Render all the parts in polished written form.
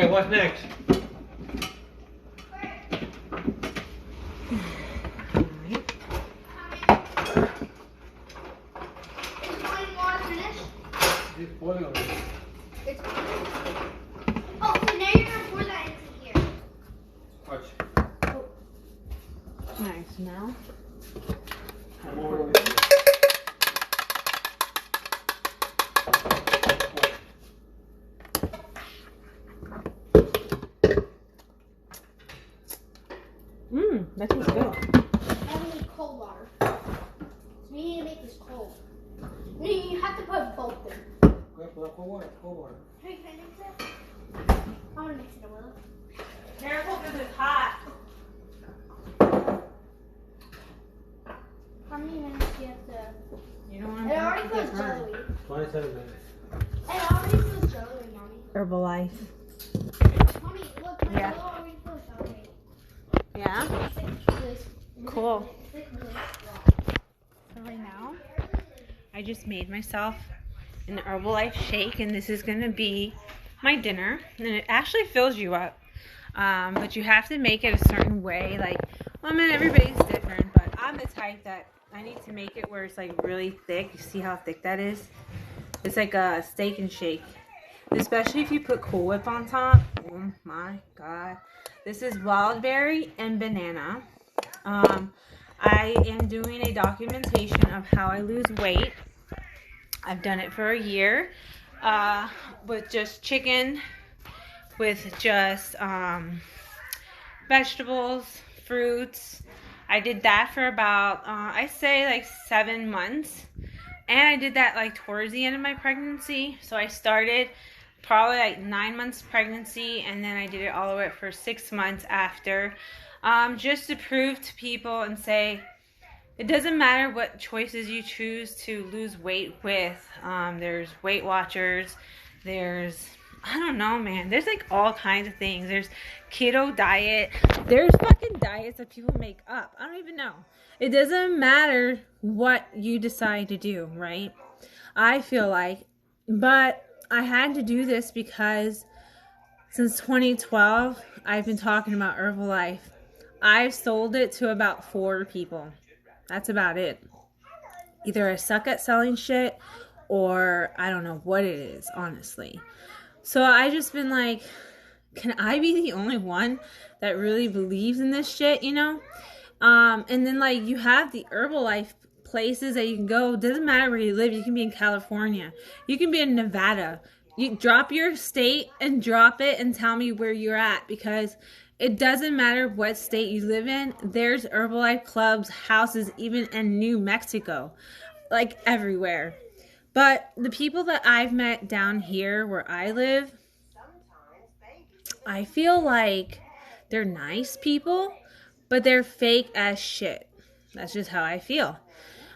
Okay, what's next? It's boiling already. It's oh, so now you're gonna pour that into here. Watch. Oh. Nice. Now. That tastes good. I need cold water. So we need to make this cold. No, you have to put both in. Okay, put up cold water. Cold water. Hey, can I mix it? I want to mix it a little. Careful because it's hot. How many minutes do you have to? You don't want It to. already feels jelly. 27 minutes. It already feels jelly, Mommy. Herbalife. Mommy, look, my Yeah. jello already feels jelly. Yeah. It's Cool. really strong. So right now, I just made myself an Herbalife shake, and this is gonna be my dinner. And it actually fills you up, but you have to make it a certain way. Like, well, I mean, everybody's different, but I'm the type that I need to make it where it's like really thick. You see how thick that is? It's like a steak and shake. Especially if you put Cool Whip on top. Oh my god. This is wild berry and banana. I am doing a documentation of how I lose weight. I've done it for a year with just chicken, with just vegetables, fruits. I did that for about, I say like 7 months. And I did that like towards the end of my pregnancy. So I started probably like 9 months pregnancy, and then I did it all the way up for 6 months after. Just to prove to people and say, it doesn't matter what choices you choose to lose weight with. There's Weight Watchers. There's, I don't know, man. There's like all kinds of things. There's keto diet. There's fucking diets that people make up. I don't even know. It doesn't matter what you decide to do, right? I feel like. But I had to do this because since 2012, I've been talking about Herbalife. I've sold it to about 4 people. That's about it. Either I suck at selling shit or I don't know what it is, honestly. So I just been like, can I be the only one that really believes in this shit, you know? And then like you have the Herbalife places that you can go. Doesn't matter where you live. You can be in California. You can be in Nevada. You drop your state and drop it and tell me where you're at, because it doesn't matter what state you live in. There's Herbalife clubs, houses, even in New Mexico, like everywhere. But the people that I've met down here where I live, I feel like they're nice people, but they're fake as shit. That's just how I feel.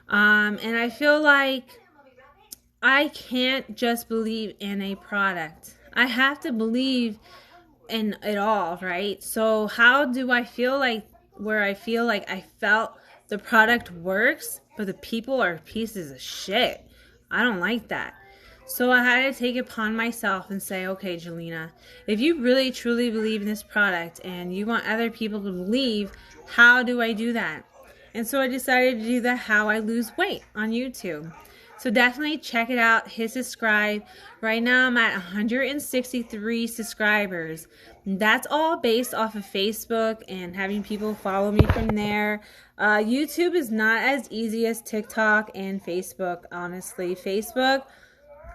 And I feel like I can't just believe in a product. I have to believe in it all, right? So how do I feel like where I feel like I felt the product works, but the people are pieces of shit? I don't like that. So I had to take it upon myself and say, okay, Jelina, if you really truly believe in this product and you want other people to believe, how do I do that? And so I decided to do the How I Lose Weight on YouTube. So definitely check it out. Hit subscribe. Right now I'm at 163 subscribers. That's all based off of Facebook and having people follow me from there. YouTube is not as easy as TikTok and Facebook, honestly. Facebook,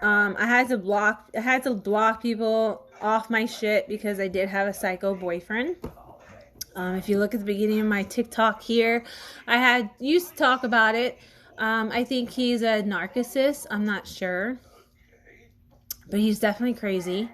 I had to block people off my shit because I did have a psycho boyfriend. If you look at the beginning of my TikTok here, I used to talk about it. I think he's a narcissist. I'm not sure. But he's definitely crazy.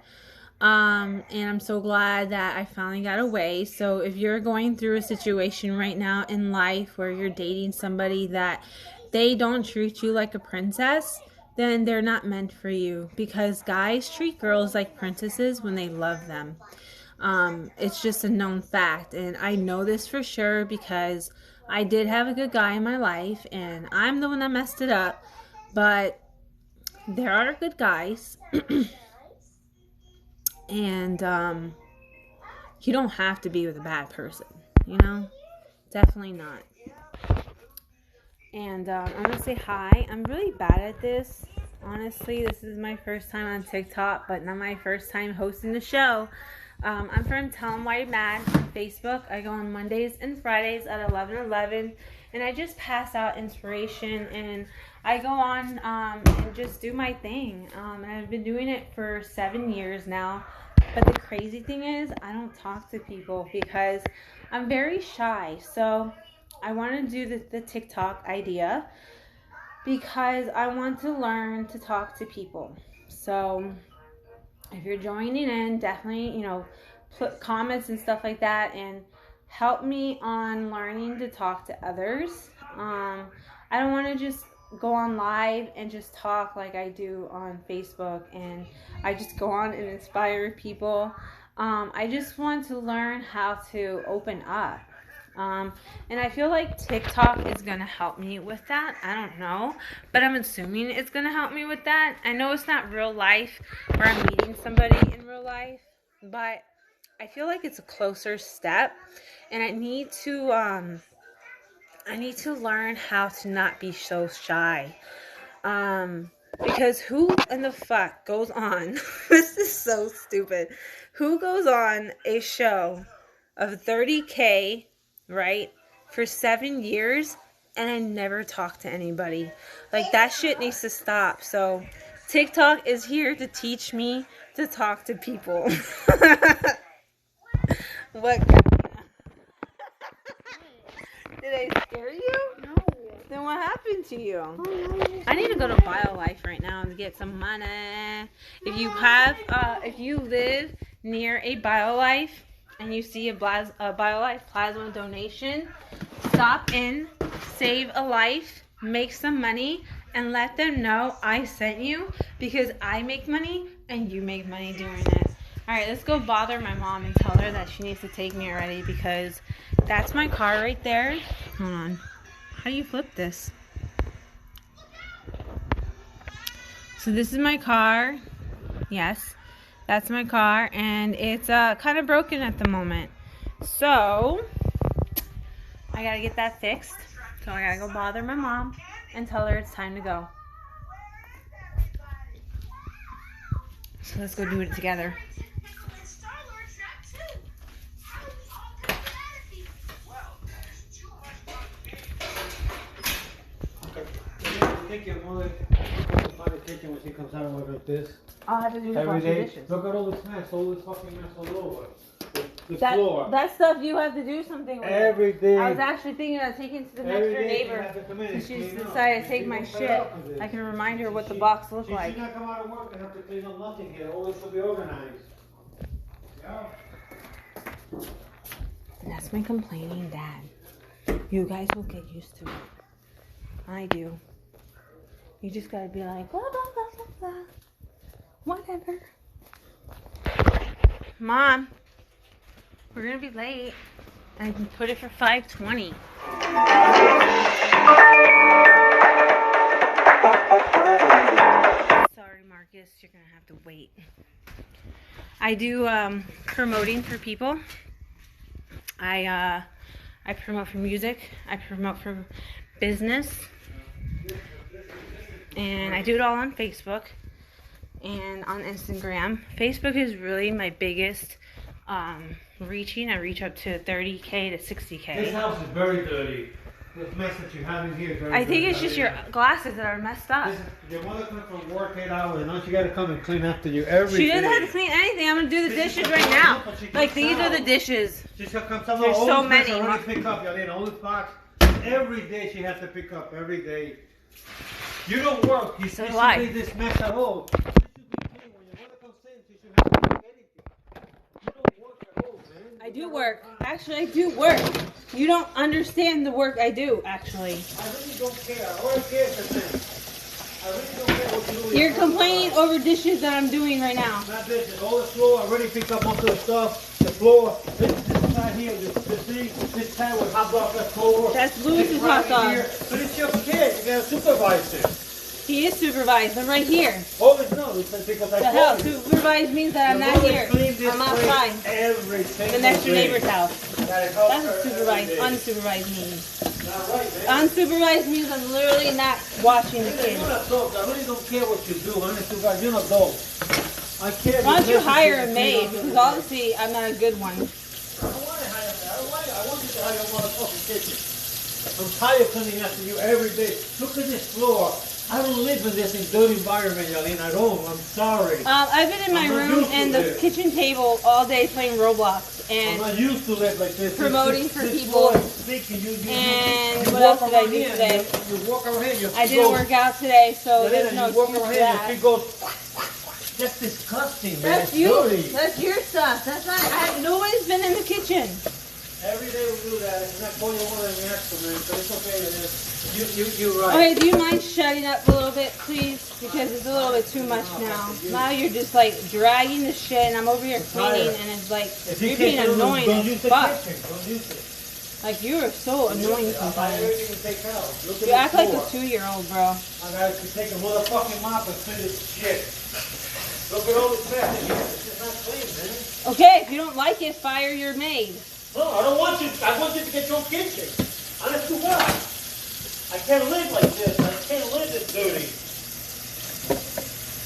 And I'm so glad that I finally got away. So if you're going through a situation right now in life where you're dating somebody that they don't treat you like a princess, then they're not meant for you. Because guys treat girls like princesses when they love them. It's just a known fact, and I know this for sure because I did have a good guy in my life, and I'm the one that messed it up, but there are good guys, And you don't have to be with a bad person, you know? Definitely not. And I'm going to say hi. I'm really bad at this. Honestly, this is my first time on TikTok, but not my first time hosting the show. I'm from Tell 'em Why You're Mad on Facebook. I go on Mondays and Fridays at 11:11, and I just pass out inspiration, and I go on and just do my thing. And I've been doing it for 7 years now. But the crazy thing is, I don't talk to people because I'm very shy. So I want to do the TikTok idea because I want to learn to talk to people. So if you're joining in, definitely, put comments and stuff like that and help me on learning to talk to others. I don't want to just go on live and just talk like I do on Facebook and I just go on and inspire people. I just want to learn how to open up. And I feel like TikTok is going to help me with that. I don't know, but I'm assuming it's going to help me with that. I know it's not real life where I'm meeting somebody in real life, but I feel like it's a closer step, and I need to learn how to not be so shy. Because who in the fuck goes on, this is so stupid, who goes on a show of 30K, right, for 7 years, and I never talk to anybody? Like, that shit needs to stop. So TikTok is here to teach me to talk to people. What? Did I scare you? No. Then what happened to you? Oh, no. I need to go to BioLife right now to get some money. If you live near a BioLife and you see a BioLife plasma donation, stop in, save a life, make some money, and let them know I sent you, because I make money and you make money doing it. Alright, let's go bother my mom and tell her that she needs to take me already, because that's my car right there. Hold on. How do you flip this? So this is my car. Yes, that's my car, and it's kind of broken at the moment. So I gotta get that fixed. So I gotta go bother my mom and tell her it's time to go. So let's go do it together. Take your mother out of the kitchen when she comes out and work like this. I'll have to do the Every washing day. dishes. Look at all this mess, all this fucking mess all over. The floor. That stuff you have to do something with. Every day. I was actually thinking of taking it to the next door neighbor. And she's decided to take my shit. I can remind her what the box looked like. She's not come out of work and have to clean up nothing here. All this will be organized. Yeah. And that's my complaining dad. You guys will get used to it. I do. You just gotta be like, blah, blah, blah, blah, blah. Whatever. Mom, we're gonna be late. I can put it for 5:20. Sorry, Marcus, you're gonna have to wait. I do promoting for people. I promote for music. I promote for business. And I do it all on Facebook and on Instagram. Facebook is really my biggest reaching. I reach up to 30K to 60K. This house is very dirty. This mess that you have in here is very dirty. I think it's just your glasses that are messed up. Your mother comes from work 8 hours, and now she got to come and clean after you every day. She doesn't have to clean anything. I'm going to do the dishes right now. Like, these are the dishes. She's going to come some There's so many. Always pick up, Yalina. Always box. Every day she has to pick up. Every day. You don't work. You should clean this mess at home. You should be clean. When your mother comes in, she should have to do anything. You don't work at home, man. I do work. Actually, I do work. You don't understand the work I do, actually. I really don't care. I always care for things. I really don't care what you do. You're complaining over dishes that I'm doing right now. Not dishes. All the floor. I already picked up most of the stuff. The floor. This side here. This side with hot dog left over. That's Lewis's hot dog. But it's your kid. You gotta supervise it. He is supervised. I'm right here. Oh, it's no. It's because I The hell, told you. supervised means that I'm not here. I'm outside. Every The next door neighbor's house. That's what supervised, unsupervised means. Unsupervised means I'm literally not watching the kids. You're an adult. I really don't care what you do. Unsupervised, you're an adult. I care. Why don't you hire a maid? Because obviously I'm not a good one. I don't want to hire that. I want you to hire a motherfucking kitchen. I'm tired of cleaning after you every day. Look at this floor. I don't live in this dirty environment, Yalina. I don't. I'm sorry. I've been in my room and the kitchen table all day playing Roblox and I'm not used to live like this. promoting for people. And what else did I do today? You walk around here. I didn't work out today, so there's no excuse for that. She goes. That's disgusting, man. That's you. That's your stuff. That's not. No one's been in the kitchen. Every day we do that. It's not going on in the afternoon, but it's okay. You're right. Okay, do you mind shutting up a little bit, please? Because it's a little bit too much now. Now you're just like dragging the shit, and I'm over here cleaning, and it's like you're being annoying as fuck. Don't use it. Like you are so annoying sometimes. You You act like a 2-year-old, bro. I gotta take a motherfucking mop and clean this shit. Look at all this mess in here. This is not clean, man. Okay, if you don't like it, fire your maid. No, I don't want you. I want you to get your kitchen. Honest to God. I can't live like this. I can't live this dirty.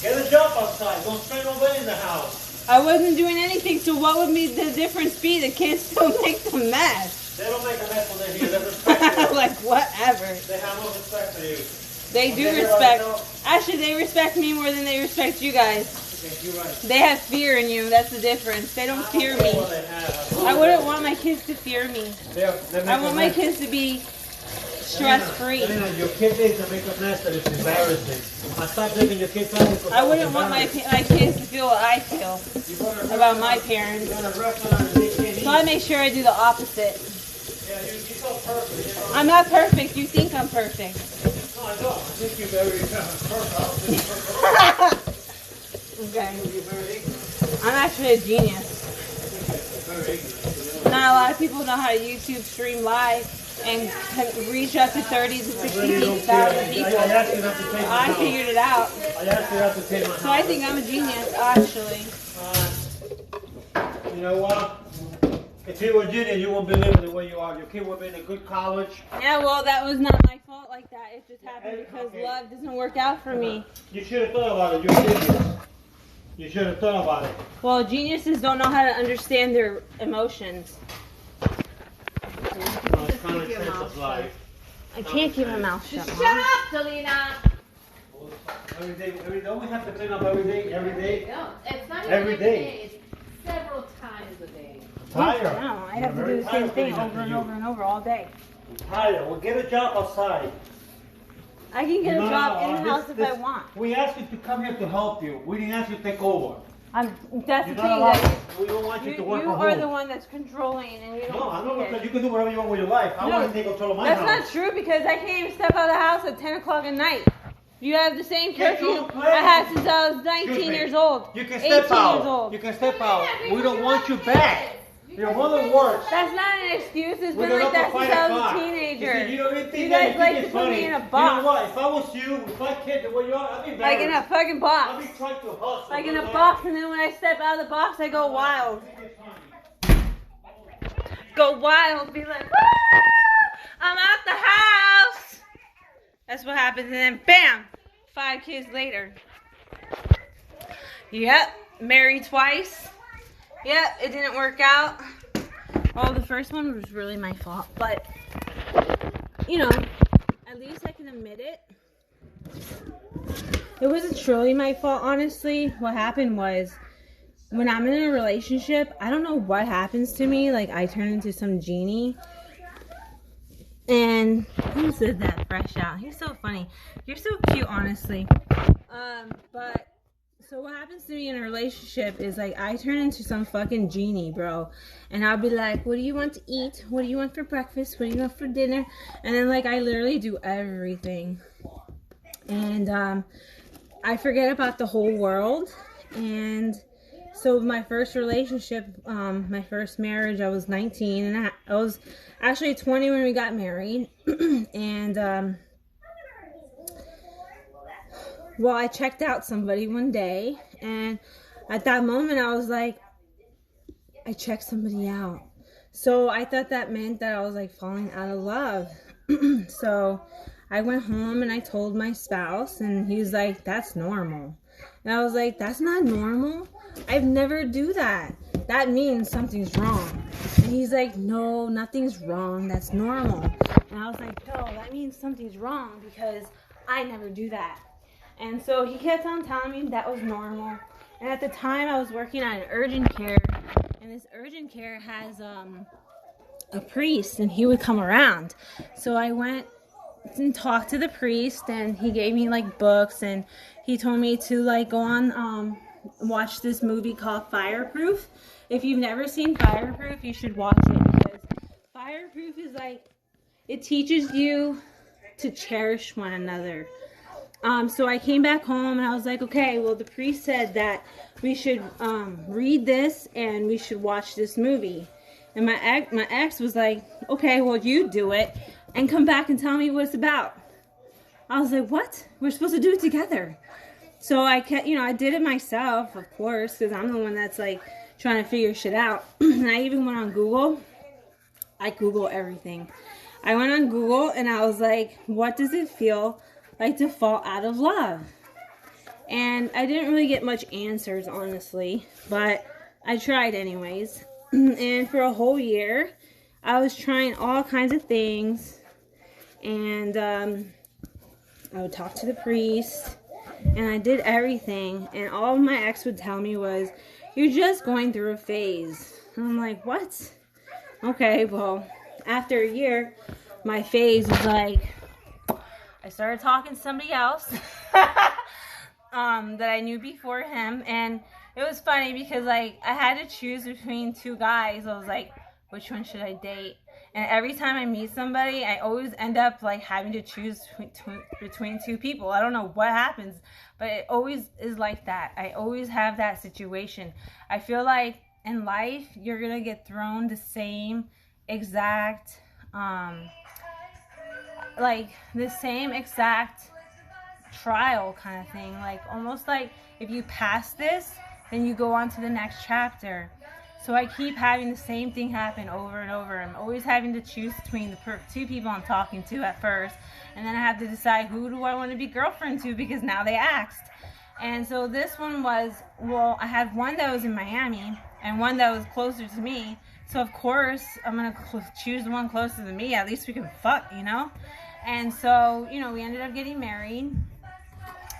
Get a job outside. Don't spend no money in the house. I wasn't doing anything, so what would be the difference be? The kids still make the mess. They don't make a mess when they're here. They respect you. Like, whatever. They have no respect for you. They do respect. Actually, they respect me more than they respect you guys. Okay, you're right. They have fear in you. That's the difference. They don't fear me. I wouldn't want my kids to fear me. I want my kids to be stress-free. Your kid needs to make a mess that is embarrassing. I stopped taking your kids out. I wouldn't want my kids to feel what I feel about my parents. So I make sure I do the opposite. Yeah, you're so perfect. I'm not perfect. You think I'm perfect. No, I don't. I think you're very perfect. Okay. I'm actually a genius. Not a lot of people know how to YouTube stream live and can reach up to 30 to 60,000 people. I figured it out. So I think I'm a genius, actually. You know what? If you were a genius, you wouldn't be living the way you are. Your kid would be in a good college. Yeah, well, that was not my fault like that. It just happened because love doesn't work out for me. You should have thought about it. You're a genius. You should have thought about it. Well, geniuses don't know how to understand their emotions. It's common sense of life. I can't keep my mouth shut. Shut up, Selena. Every day, don't we have to clean up every day? No, it's not even Every day. It's several times a day. Tired. No, I have to do the same thing over and over and over all day. Tired. Well, get a job outside. I can get a job in the house if I want. We asked you to come here to help you. We didn't ask you to take over. That's the thing. We don't want you to work from home. You are the one that's controlling, and you don't. No, I know see it. because you can do whatever you want with your life. I want to take control of my house. That's not true because I can't even step out of the house at 10 o'clock at night. You have the same Get curfew your place. I had since I was 19 years old. You can step 18 out. years old. You can step out. We don't want you back. Your mother works. That's not an excuse. It's We're been like that gonna since I was fight a teenager. You don't even think You that guys you like think to it's put funny. me in a You know box. what? If I was you, if I kid the way you are, I'd be Like in a fucking I'd box. be trying to hustle. Like in a box, and then when I step out of the box, I go wild. Go wild. Be like, woo! I'm out the house. That's what happens, and then bam, 5 kids later. Yep, married twice. Yep, it didn't work out. Well, the first one was really my fault, but you know, at least I can admit it. It wasn't truly my fault, honestly. What happened was, when I'm in a relationship, I don't know what happens to me. Like, I turn into some genie. And who said that? Fresh out. He's so funny. You're so cute, honestly. But so what happens to me in a relationship is, like, I turn into some fucking genie, bro. And I'll be like, what do you want to eat? What do you want for breakfast? What do you want for dinner? And then, like, I literally do everything. And I forget about the whole world. And so my first relationship, my first marriage, I was 19, and I was actually 20 when we got married. And well, I checked out somebody one day, and at that moment I was like, I checked somebody out. So I thought that meant that I was like falling out of love. So I went home and I told my spouse, and he was like, that's normal. And I was like, that's not normal. I've never do that. That means something's wrong. And he's like, no, nothing's wrong. That's normal. And I was like, no, that means something's wrong because I never do that. And so he kept on telling me that was normal. And at the time I was working at an urgent care, and this urgent care has a priest, and he would come around. So I went and talked to the priest, and he gave me like books, and he told me to like go on watch this movie called Fireproof. If you've never seen Fireproof, you should watch it, because Fireproof is like, it teaches you to cherish one another. So I came back home and I was like, okay, well, the priest said that we should read this and we should watch this movie. And my ex was like, okay, well, you do it and come back and tell me what it's about. I was like, what? We're supposed to do it together. So I kept, I did it myself, of course, because I'm the one that's like trying to figure shit out. And I even went on Google. I Google everything. I went on Google and I was like, what does it feel like to fall out of love? And I didn't really get much answers, honestly, but I tried anyways. And for a whole year, I was trying all kinds of things, and I would talk to the priest, and I did everything, and all my ex would tell me was, you're just going through a phase. And I'm like, what? Okay, well, after a year, my phase was like, I started talking to somebody else that I knew before him, and it was funny because like I had to choose between two guys. I was like, which one should I date? And every time I meet somebody, I always end up like having to choose between two people. I don't know what happens, but it always is like that. I always have that situation. I feel like in life, you're gonna get thrown the same exact trial kind of thing. Like almost like if you pass this, then you go on to the next chapter. So I keep having the same thing happen over and over. I'm always having to choose between the two people I'm talking to at first, and then I have to decide who do I want to be girlfriend to, because now they asked. And so this one was, well, I had one that was in Miami and one that was closer to me. So of course I'm gonna choose the one closer to me. At least we can fuck, And so, we ended up getting married.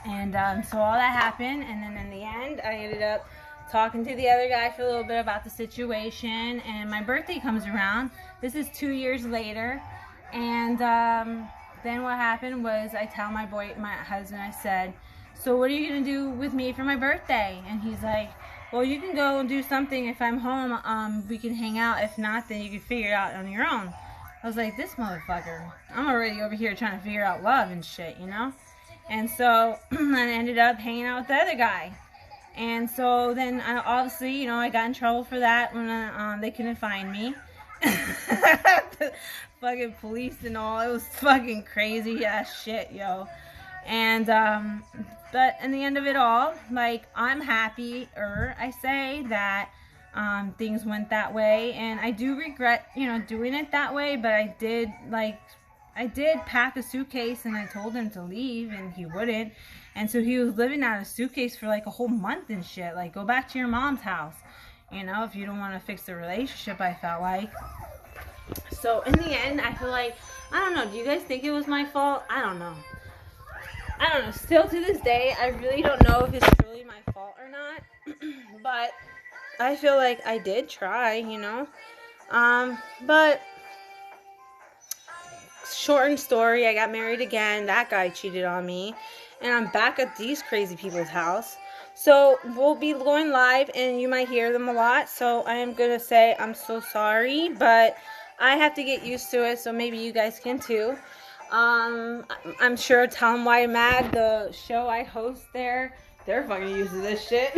And so all that happened, and then in the end, I ended up talking to the other guy for a little bit about the situation, and my birthday comes around. This is 2 years later, and then what happened was I tell my husband, I said, so what are you going to do with me for my birthday? And he's like, well, you can go and do something. If I'm home, we can hang out. If not, then you can figure it out on your own. I was like, this motherfucker. I'm already over here trying to figure out love and shit, And so I ended up hanging out with the other guy. And so then obviously, I got in trouble for that when they couldn't find me. The fucking police and all. It was fucking crazy ass shit, yo. And, but in the end of it all, like, I'm happier, I say, that things went that way. And I do regret, doing it that way, but I did pack a suitcase and I told him to leave and he wouldn't. And so he was living out of a suitcase for like a whole month and shit. Like, go back to your mom's house, if you don't want to fix the relationship, I felt like. So in the end, I feel like, I don't know, do you guys think it was my fault? I don't know. Still to this day, I really don't know if it's truly my fault or not. But I feel like I did try, But short story, I got married again. That guy cheated on me. And I'm back at these crazy people's house. So we'll be going live and you might hear them a lot. So I am going to say I'm so sorry. But I have to get used to it. So maybe you guys can too. I'm sure Tell 'Em Why I'm Mad, the show I host there, they're fucking used to this shit.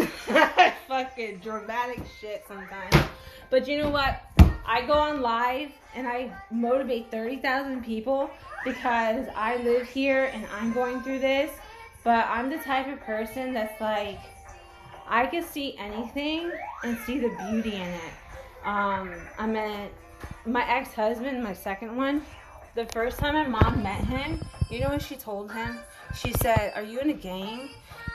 Fucking dramatic shit sometimes. But you know what? I go on live and I motivate 30,000 people because I live here and I'm going through this. But I'm the type of person that's like, I can see anything and see the beauty in it. I met my ex-husband, my second one. The first time my mom met him, you know what she told him? She said, "Are you in a gang?"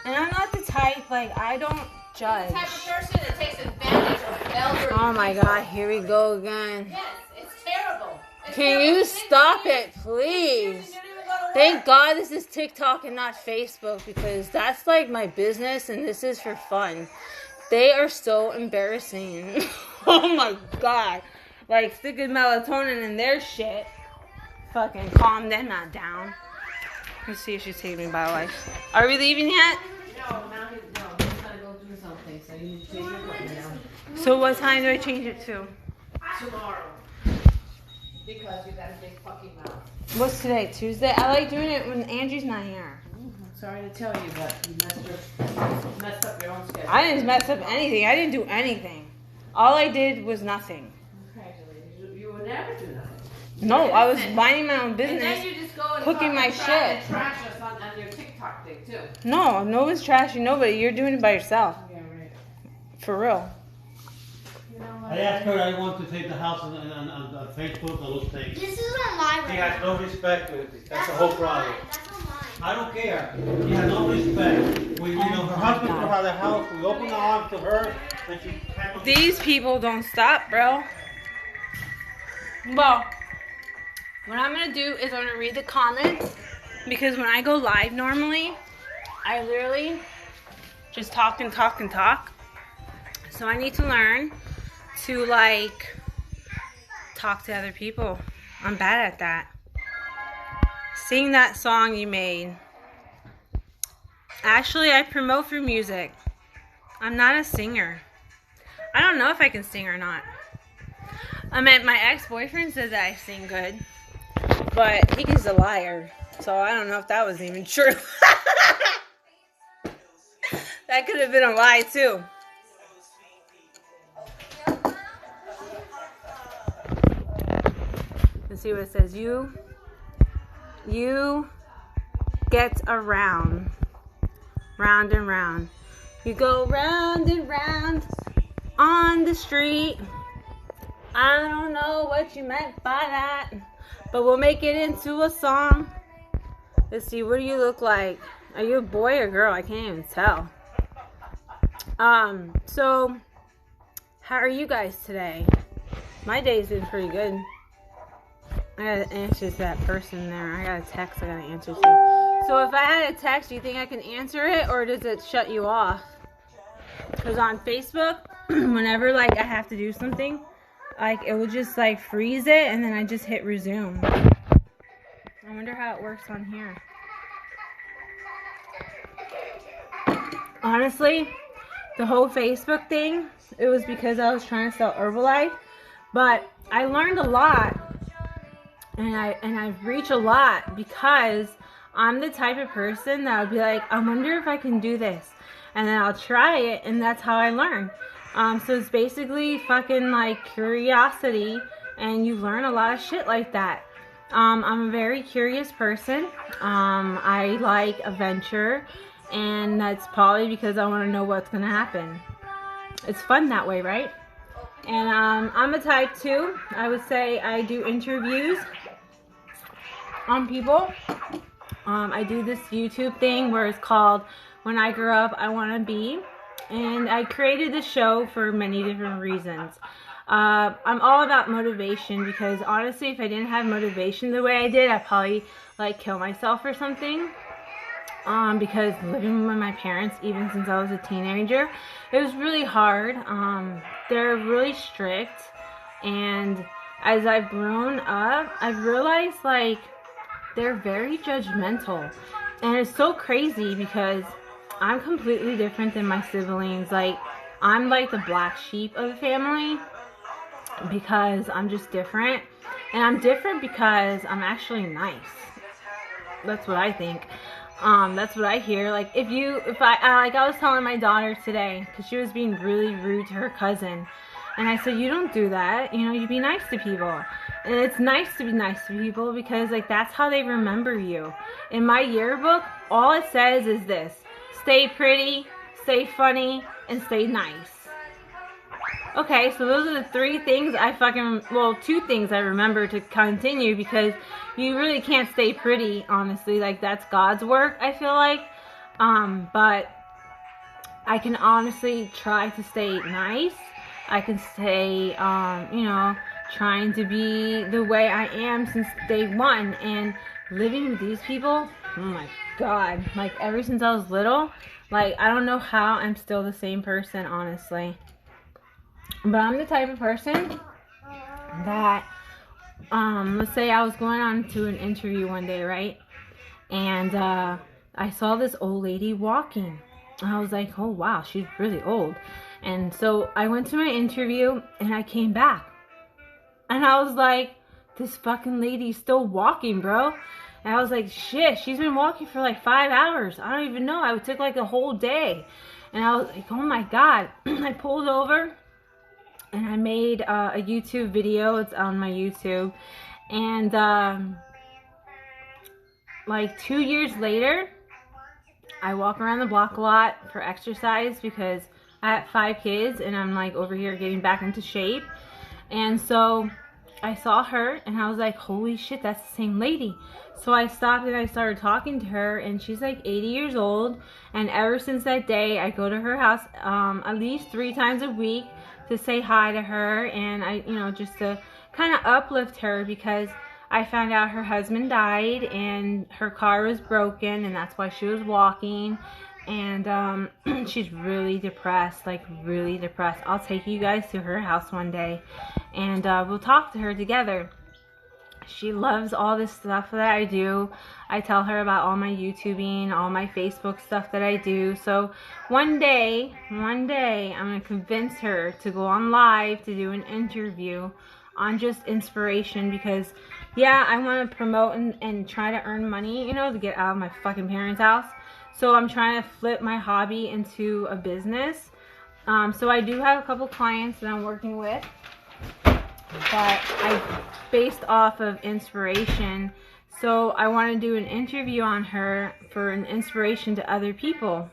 And I'm not the type, like, I don't judge. The type of person that takes advantage of elderly Oh my God, here we go again. Yes, it's terrible. Can you stop it, please? Thank God this is TikTok and not Facebook, because that's like my business and this is for fun. They are so embarrassing. Oh my God. Like, sticking melatonin in their shit. Fucking calm them not down. Let's see if she's taking me by life. Are we leaving yet? No, he's gotta go do something, so you need to change your appointment now. So what time do I change it to? Tomorrow. Because you got a big fucking mouth. What's today? Tuesday? I like doing it when Angie's not here. I'm sorry to tell you, but you messed up your own schedule. I didn't mess up anything. I didn't do anything. All I did was nothing. Congratulations. You would never do nothing. No, I was minding my own And business. then you just go and cooking my try shit. to trash us on your TikTok thing, too. No, no one's trashing nobody. You're doing it by yourself. Yeah, right. For real. You know what? I asked her I want to take the house on Facebook or those things. This is on live She right has now. no respect with it. That's the whole problem. That's on live. I don't care. She has no respect. We, her husband took her out of the house. We opened the arms to her, and she had These people don't stop, bro. Well, what I'm going to do is I'm going to read the comments, because when I go live normally, I literally just talk and talk and talk. So I need to learn to, like, talk to other people. I'm bad at that. Sing that song you made. Actually, I promote for music. I'm not a singer. I don't know if I can sing or not. I mean, my ex-boyfriend said that I sing good, but he's a liar. So I don't know if that was even true. That could have been a lie too. Let's see what it says. You get around, round and round. You go round and round on the street. I don't know what you meant by that, but we'll make it into a song. Let's see, what do you look like? Are you a boy or girl? I can't even tell. So how are you guys today? My day's been pretty good. I gotta answer to that person there. I got a text I gotta answer to. So if I had a text, do you think I can answer it, or does it shut you off? Because on Facebook, whenever like I have to do something, like it will just like freeze it, and then I just hit resume. I wonder how it works on here. Honestly, the whole Facebook thing, it was because I was trying to sell Herbalife, but I learned a lot. And I reach a lot because I'm the type of person that would be like, I wonder if I can do this. And then I'll try it, and that's how I learn. So it's basically fucking like curiosity, and you learn a lot of shit like that. I'm a very curious person. I like adventure, and that's probably because I want to know what's going to happen. It's fun that way, right? And I'm a type 2. I would say I do interviews on people. I do this YouTube thing where it's called When I Grow Up, I Want to Be. And I created this show for many different reasons. I'm all about motivation, because honestly, if I didn't have motivation the way I did, I'd probably like kill myself or something. Because living with my parents, even since I was a teenager, it was really hard. They're really strict, and as I've grown up, I've realized like they're very judgmental, and it's so crazy because I'm completely different than my siblings. Like, I'm like the black sheep of the family because I'm just different, and I'm different because I'm actually nice. That's what I think. That's what I hear. Like, I was telling my daughter today, because she was being really rude to her cousin. And I said, you don't do that. You know, you be nice to people. And it's nice to be nice to people because, like, that's how they remember you. In my yearbook, all it says is this: stay pretty, stay funny, and stay nice. Okay, so those are the 3 things well, 2 things I remember to continue, because you really can't stay pretty, honestly. Like, that's God's work, I feel like. But I can honestly try to stay nice. I can stay, you know, trying to be the way I am since day one. And living with these people, oh my God. Like, ever since I was little, like, I don't know how I'm still the same person, honestly. But I'm the type of person that, let's say I was going on to an interview one day, right? And I saw this old lady walking. I was like, oh wow, she's really old. And so I went to my interview and I came back. And I was like, this fucking lady's still walking, bro. And I was like, shit, she's been walking for like 5 hours. I don't even know. It took like a whole day. And I was like, oh my God. I pulled over and I made a YouTube video. It's on my YouTube. And like 2 years later, I walk around the block a lot for exercise because I have 5 kids and I'm like over here getting back into shape. And so I saw her and I was like, holy shit, that's the same lady. So I stopped and I started talking to her, and she's like 80 years old. And ever since that day, I go to her house at least 3 times a week to say hi to her, and just to kind of uplift her, because I found out her husband died and her car was broken, and that's why she was walking. And she's really depressed, like really depressed. I'll take you guys to her house one day and we'll talk to her together. She loves all this stuff that I do. I tell her about all my YouTubing, all my Facebook stuff that I do. So one day, I'm going to convince her to go on live to do an interview on just inspiration, because yeah, I want to promote and try to earn money, to get out of my fucking parents' house. So I'm trying to flip my hobby into a business. So I do have a couple clients that I'm working with, but I based off of inspiration. So I want to do an interview on her for an inspiration to other people.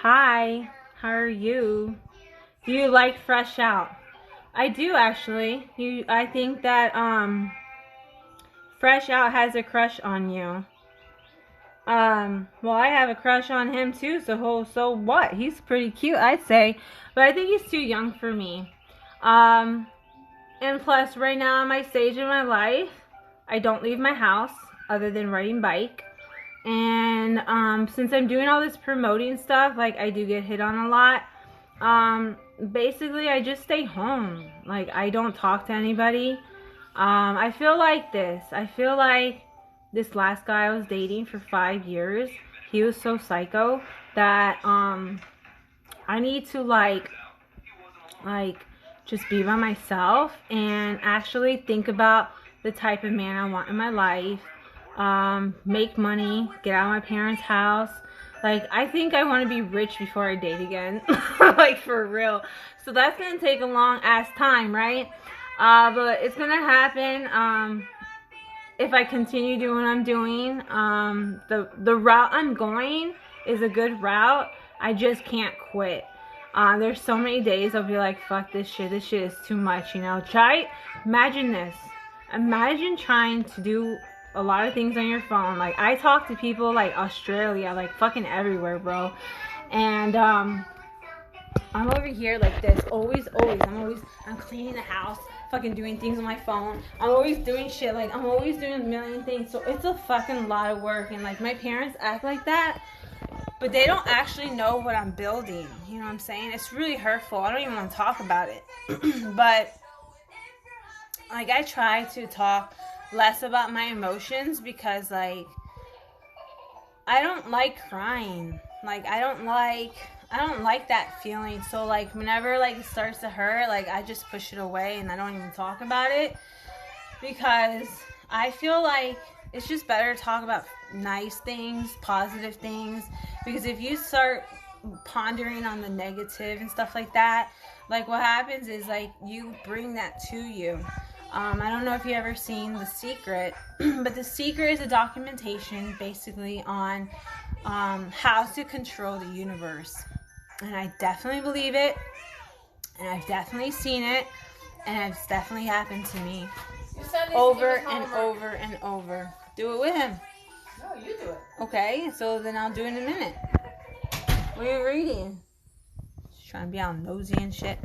Hi, how are you? Do you like Fresh Out? I do, actually. I think that Fresh Out has a crush on you. Well, I have a crush on him too, so what? He's pretty cute, I'd say, but I think he's too young for me. And plus, right now in my stage of my life, I don't leave my house other than riding bike. And since I'm doing all this promoting stuff, like, I do get hit on a lot. Basically, I just stay home. Like, I don't talk to anybody. I feel like this last guy I was dating for 5 years, he was so psycho that I need to like just be by myself and actually think about the type of man I want in my life. Make money, get out of my parents' house. Like, I think I want to be rich before I date again. Like, for real. So that's going to take a long ass time, right? But it's going to happen. If I continue doing what I'm doing, the route I'm going is a good route. I just can't quit. There's so many days I'll be like, fuck this shit is too much, Imagine this. Imagine trying to do a lot of things on your phone. Like, I talk to people like Australia, like fucking everywhere, bro. And I'm over here like this, always. I'm cleaning the house, fucking doing things on my phone. I'm always doing shit, like, I'm always doing a million things. So it's a fucking lot of work. And like, my parents act like that, but they don't actually know what I'm building. You know what I'm saying? It's really hurtful. I don't even want to talk about it. But like, I try to talk less about my emotions, because like, I don't like crying. Like, I don't like that feeling. So like, whenever like it starts to hurt, like, I just push it away and I don't even talk about it, because I feel like it's just better to talk about nice things, positive things. Because if you start pondering on the negative and stuff like that, like what happens is like you bring that to you. I don't know if you ever seen The Secret, but The Secret is a documentation basically on how to control the universe. And I definitely believe it, and I've definitely seen it, and it's definitely happened to me over and over and over. Do it with him. No, you do it. Okay, so then I'll do it in a minute. What are you reading? Just trying to be all nosy and shit.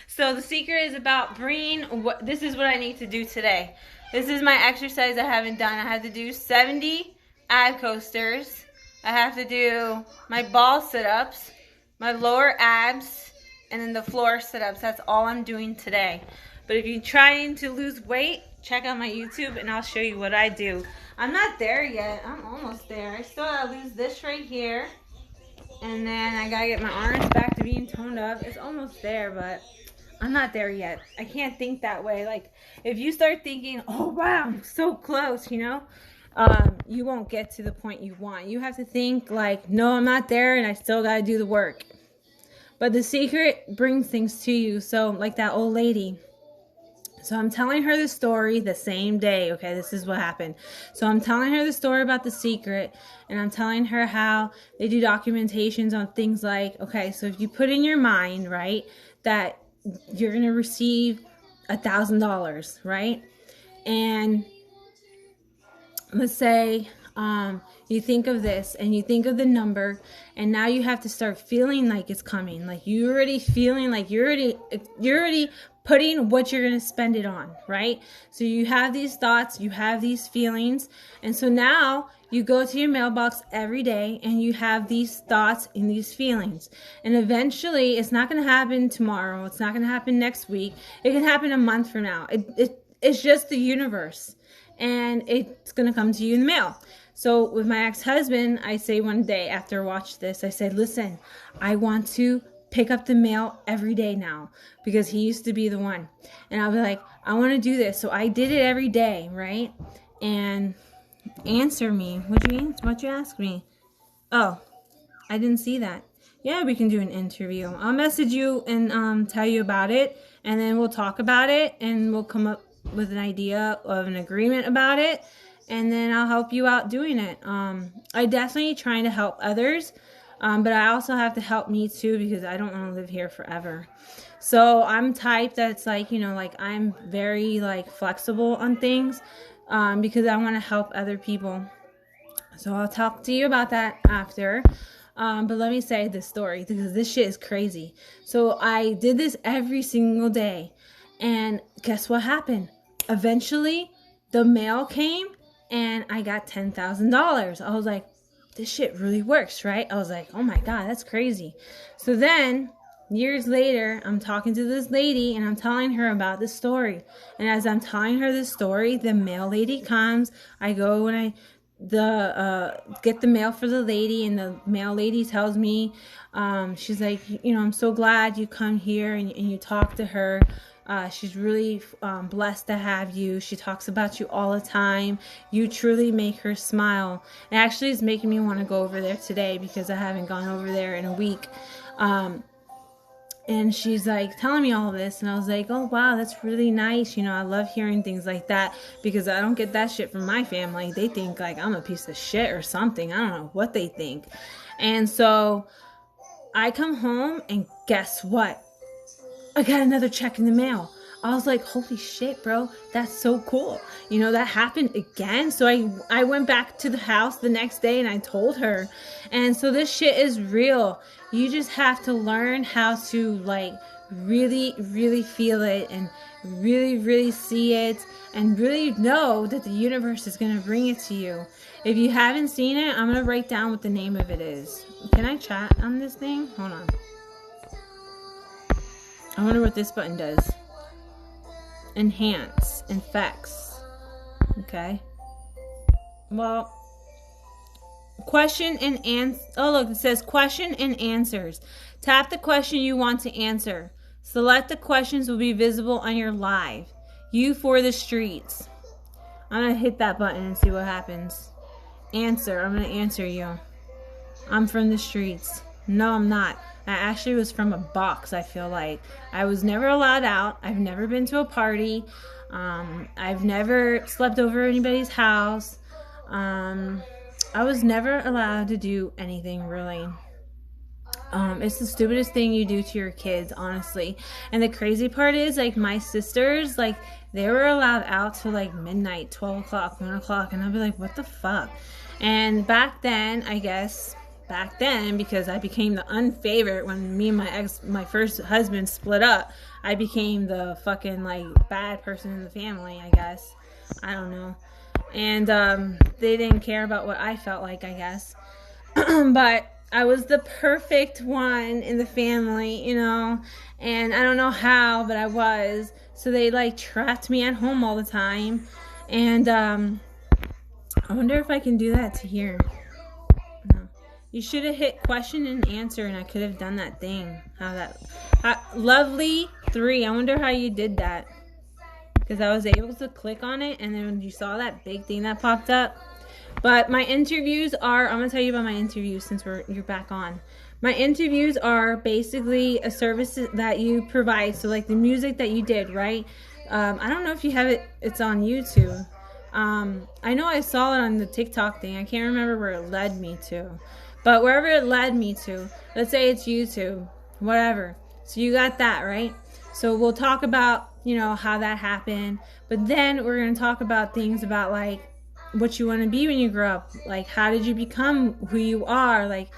So The Secret is about bringing, this is what I need to do today. This is my exercise I haven't done. I have to do 70 ab coasters. I have to do my ball sit-ups, my lower abs, and then the floor sit-ups. That's all I'm doing today. But if you're trying to lose weight, check out my YouTube and I'll show you what I do. I'm not there yet. I'm almost there. I still gotta lose this right here. And then I gotta get my arms back to being toned up. It's almost there, but I'm not there yet. I can't think that way. Like, if you start thinking, oh wow, I'm so close, you know, you won't get to the point you want. You have to think like, no, I'm not there and I still gotta do the work. But The Secret brings things to you. So like that old lady. So I'm telling her the story the same day. Okay, this is what happened. So I'm telling her the story about The Secret, and I'm telling her how they do documentations on things like, okay, so if you put in your mind, right, that you're going to receive $1,000, right? And let's say you think of this and you think of the number, and now you have to start feeling like it's coming. Like you're already feeling like you're already putting what you're going to spend it on, right? So you have these thoughts, you have these feelings, and so now you go to your mailbox every day and you have these thoughts and these feelings. And eventually, it's not going to happen tomorrow. It's not going to happen next week. It can happen a month from now. It's just the universe. And it's going to come to you in the mail. So with my ex-husband, I say one day after I watched this, I said, listen, I want to pick up the mail every day now, because he used to be the one. And I'll be like, I want to do this. So I did it every day, right? And answer me. What'd you ask me? Oh, I didn't see that. Yeah, we can do an interview. I'll message you and tell you about it, and then we'll talk about it, and we'll come up with an idea of an agreement about it, and then I'll help you out doing it. I definitely trying to help others, but I also have to help me too, because I don't want to live here forever. So I'm type that's like, you know, like I'm very like flexible on things, because I want to help other people. So I'll talk to you about that after. But let me say this story, because this shit is crazy. So I did this every single day, and guess what happened? Eventually, the mail came, and I got $10,000. I was like, this shit really works, right? I was like, oh my God, that's crazy. So then, years later, I'm talking to this lady, and I'm telling her about this story. And as I'm telling her this story, the mail lady comes. I go and I get the mail for the lady, and the mail lady tells me, she's like, you know, I'm so glad you come here and you talk to her. She's really blessed to have you. She talks about you all the time. You truly make her smile. It actually is making me want to go over there today, because I haven't gone over there in a week. And she's like telling me all this, and I was like, oh wow, that's really nice. You know, I love hearing things like that, because I don't get that shit from my family. They think like I'm a piece of shit or something. I don't know what they think. And so I come home, and guess what? I got another check in the mail. I was like, holy shit, bro, that's so cool. You know, that happened again. So I went back to the house the next day, and I told her. And so this shit is real. You just have to learn how to like really, really feel it, and really, really see it, and really know that the universe is going to bring it to you. If you haven't seen it, I'm going to write down what the name of it is. Can I chat on this thing? Hold on. I wonder what this button does. Enhance. Infects. Okay. Well, question and answer. Oh, look, it says question and answers. Tap the question you want to answer. Select the questions will be visible on your live. You for the streets. I'm going to hit that button and see what happens. Answer. I'm going to answer you. I'm from the streets. No, I'm not. I actually was from a box, I feel like. I was never allowed out. I've never been to a party. I've never slept over anybody's house. I was never allowed to do anything really. It's the stupidest thing you do to your kids, honestly. And the crazy part is, like, my sisters, like, they were allowed out till like midnight, 12 o'clock, 1 o'clock, and I'd be like, what the fuck? And back then, because I became the unfavorite when me and my first husband split up, I became the fucking, like, bad person in the family, I guess. I don't know. And they didn't care about what I felt like, I guess. But I was the perfect one in the family, you know, and I don't know how, but I was. So they, like, trapped me at home all the time. And I wonder if I can do that to here. No. You should have hit question and answer, and I could have done that thing. Lovely 3. I wonder how you did that. Because I was able to click on it, and then when you saw that big thing that popped up. But my interviews are, I'm going to tell you about my interviews since you're back on. My interviews are basically a service that you provide. So, like, the music that you did, right? I don't know if you have it, it's on YouTube. I know I saw it on the TikTok thing. I can't remember where it led me to. But wherever it led me to, let's say it's YouTube, whatever. So you got that, right? So we'll talk about, you know, how that happened. But then we're going to talk about things about, like, what you want to be when you grow up. Like, how did you become who you are? Like,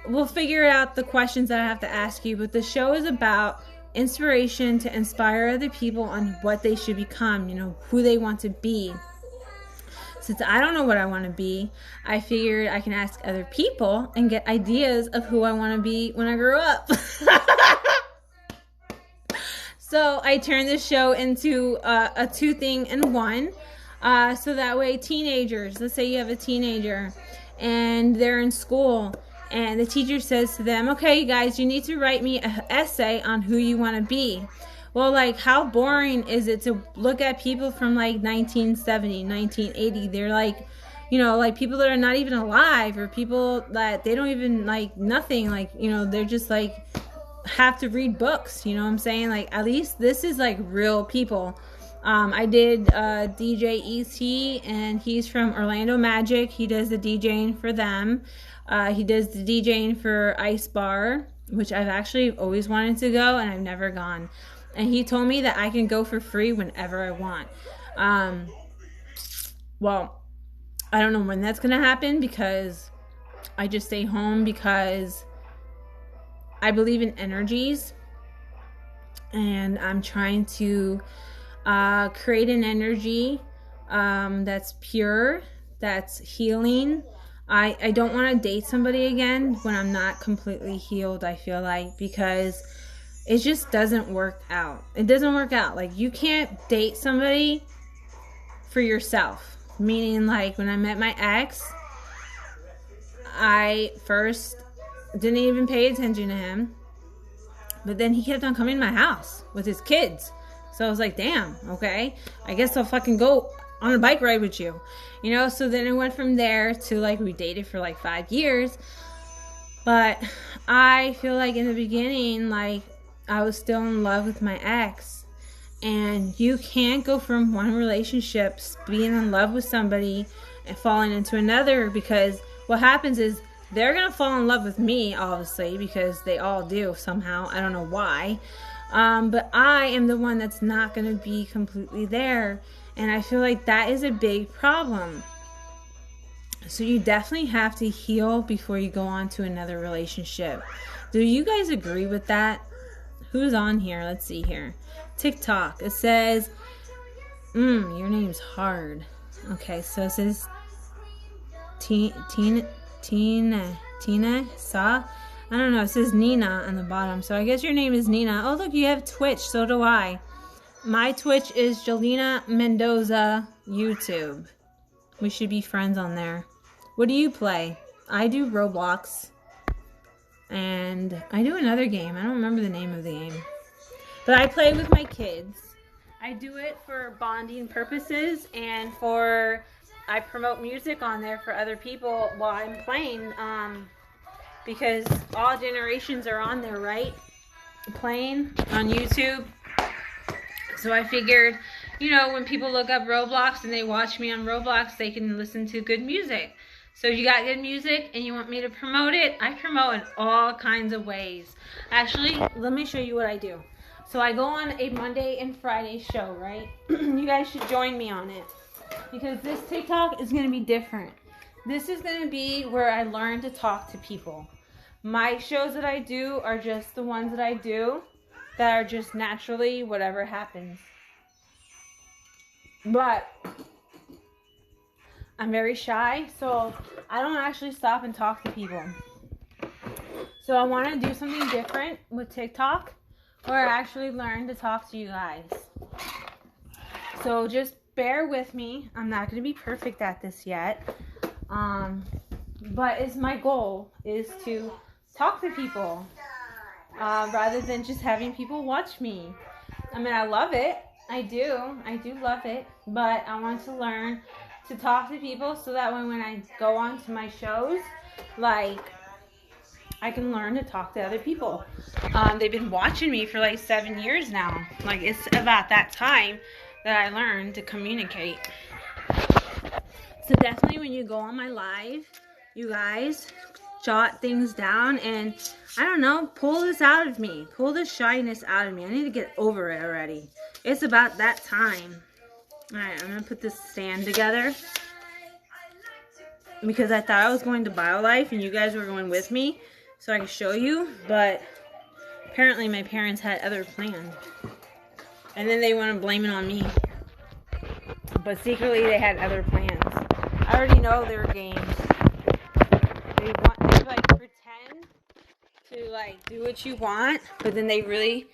we'll figure out the questions that I have to ask you. But the show is about inspiration to inspire other people on what they should become, you know, who they want to be. Since I don't know what I want to be, I figured I can ask other people and get ideas of who I want to be when I grow up. So I turned this show into a 2-in-1. So that way teenagers, let's say you have a teenager and they're in school and the teacher says to them, okay, you guys, you need to write me an essay on who you want to be. Well, like, how boring is it to look at people from, like, 1970, 1980? They're, like, you know, like, people that are not even alive, or people that they don't even, like, nothing. Like, you know, they're just, like, have to read books, you know what I'm saying? Like, at least this is, like, real people. I did DJ ET, and he's from Orlando Magic. He does the DJing for them. He does the DJing for Ice Bar, which I've actually always wanted to go, and I've never gone. And he told me that I can go for free whenever I want. Well, I don't know when that's going to happen, because I just stay home because I believe in energies. And I'm trying to create an energy that's pure, that's healing. I don't want to date somebody again when I'm not completely healed, I feel like, because it just doesn't work out. It doesn't work out. Like, you can't date somebody for yourself. Meaning, like, when I met my ex, I first didn't even pay attention to him. But then he kept on coming to my house with his kids. So I was like, damn, okay. I guess I'll fucking go on a bike ride with you. You know, so then it went from there to, like, we dated for, like, 5 years. But I feel like in the beginning, like, I was still in love with my ex. And you can't go from one relationship, being in love with somebody, and falling into another, because what happens is they're going to fall in love with me, obviously, because they all do somehow. I don't know why. But I am the one that's not going to be completely there. And I feel like that is a big problem. So you definitely have to heal before you go on to another relationship. Do you guys agree with that? Who's on here? Let's see here. TikTok. It says, your name's hard. Okay, so it says Tina Sa. I don't know. It says Nina on the bottom. So I guess your name is Nina. Oh, look, you have Twitch. So do I. My Twitch is Jalina Mendoza YouTube. We should be friends on there. What do you play? I do Roblox. And I do another game. I don't remember the name of the game. But I play with my kids. I do it for bonding purposes, and I promote music on there for other people while I'm playing. because all generations are on there, right? Playing on YouTube. So I figured, you know, when people look up Roblox and they watch me on Roblox, they can listen to good music. So if you got good music and you want me to promote it, I promote in all kinds of ways. Actually, let me show you what I do. So I go on a Monday and Friday show, right? You guys should join me on it, because this TikTok is going to be different. This is going to be where I learn to talk to people. My shows that I do are just the ones that I do that are just naturally whatever happens. But I'm very shy, so I don't actually stop and talk to people. So I want to do something different with TikTok, where I actually learn to talk to you guys. So just bear with me. I'm not going to be perfect at this yet. But it's my goal is to talk to people rather than just having people watch me. I mean, I love it. I do love it. But I want to learn to talk to people so that when I go on to my shows, like, I can learn to talk to other people. They've been watching me for like 7 years now. Like, it's about that time that I learned to communicate. So definitely when you go on my live, you guys jot things down and, I don't know, pull this out of me. Pull this shyness out of me. I need to get over it already. It's about that time. Alright, I'm going to put this stand together, because I thought I was going to BioLife and you guys were going with me so I could show you, but apparently my parents had other plans. And then they want to blame it on me. But secretly they had other plans. I already know their games. They like pretend to like do what you want, but then they really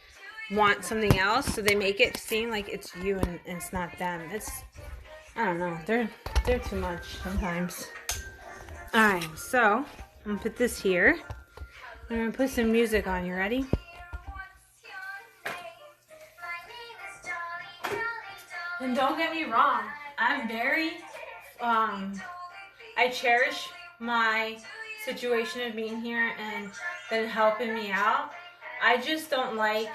want something else, so they make it seem like it's you and it's not them. I don't know. They're too much sometimes. Alright, so I'm gonna put this here. I'm gonna put some music on. You ready? And don't get me wrong, I'm very, I cherish my situation of being here and them helping me out. I just don't like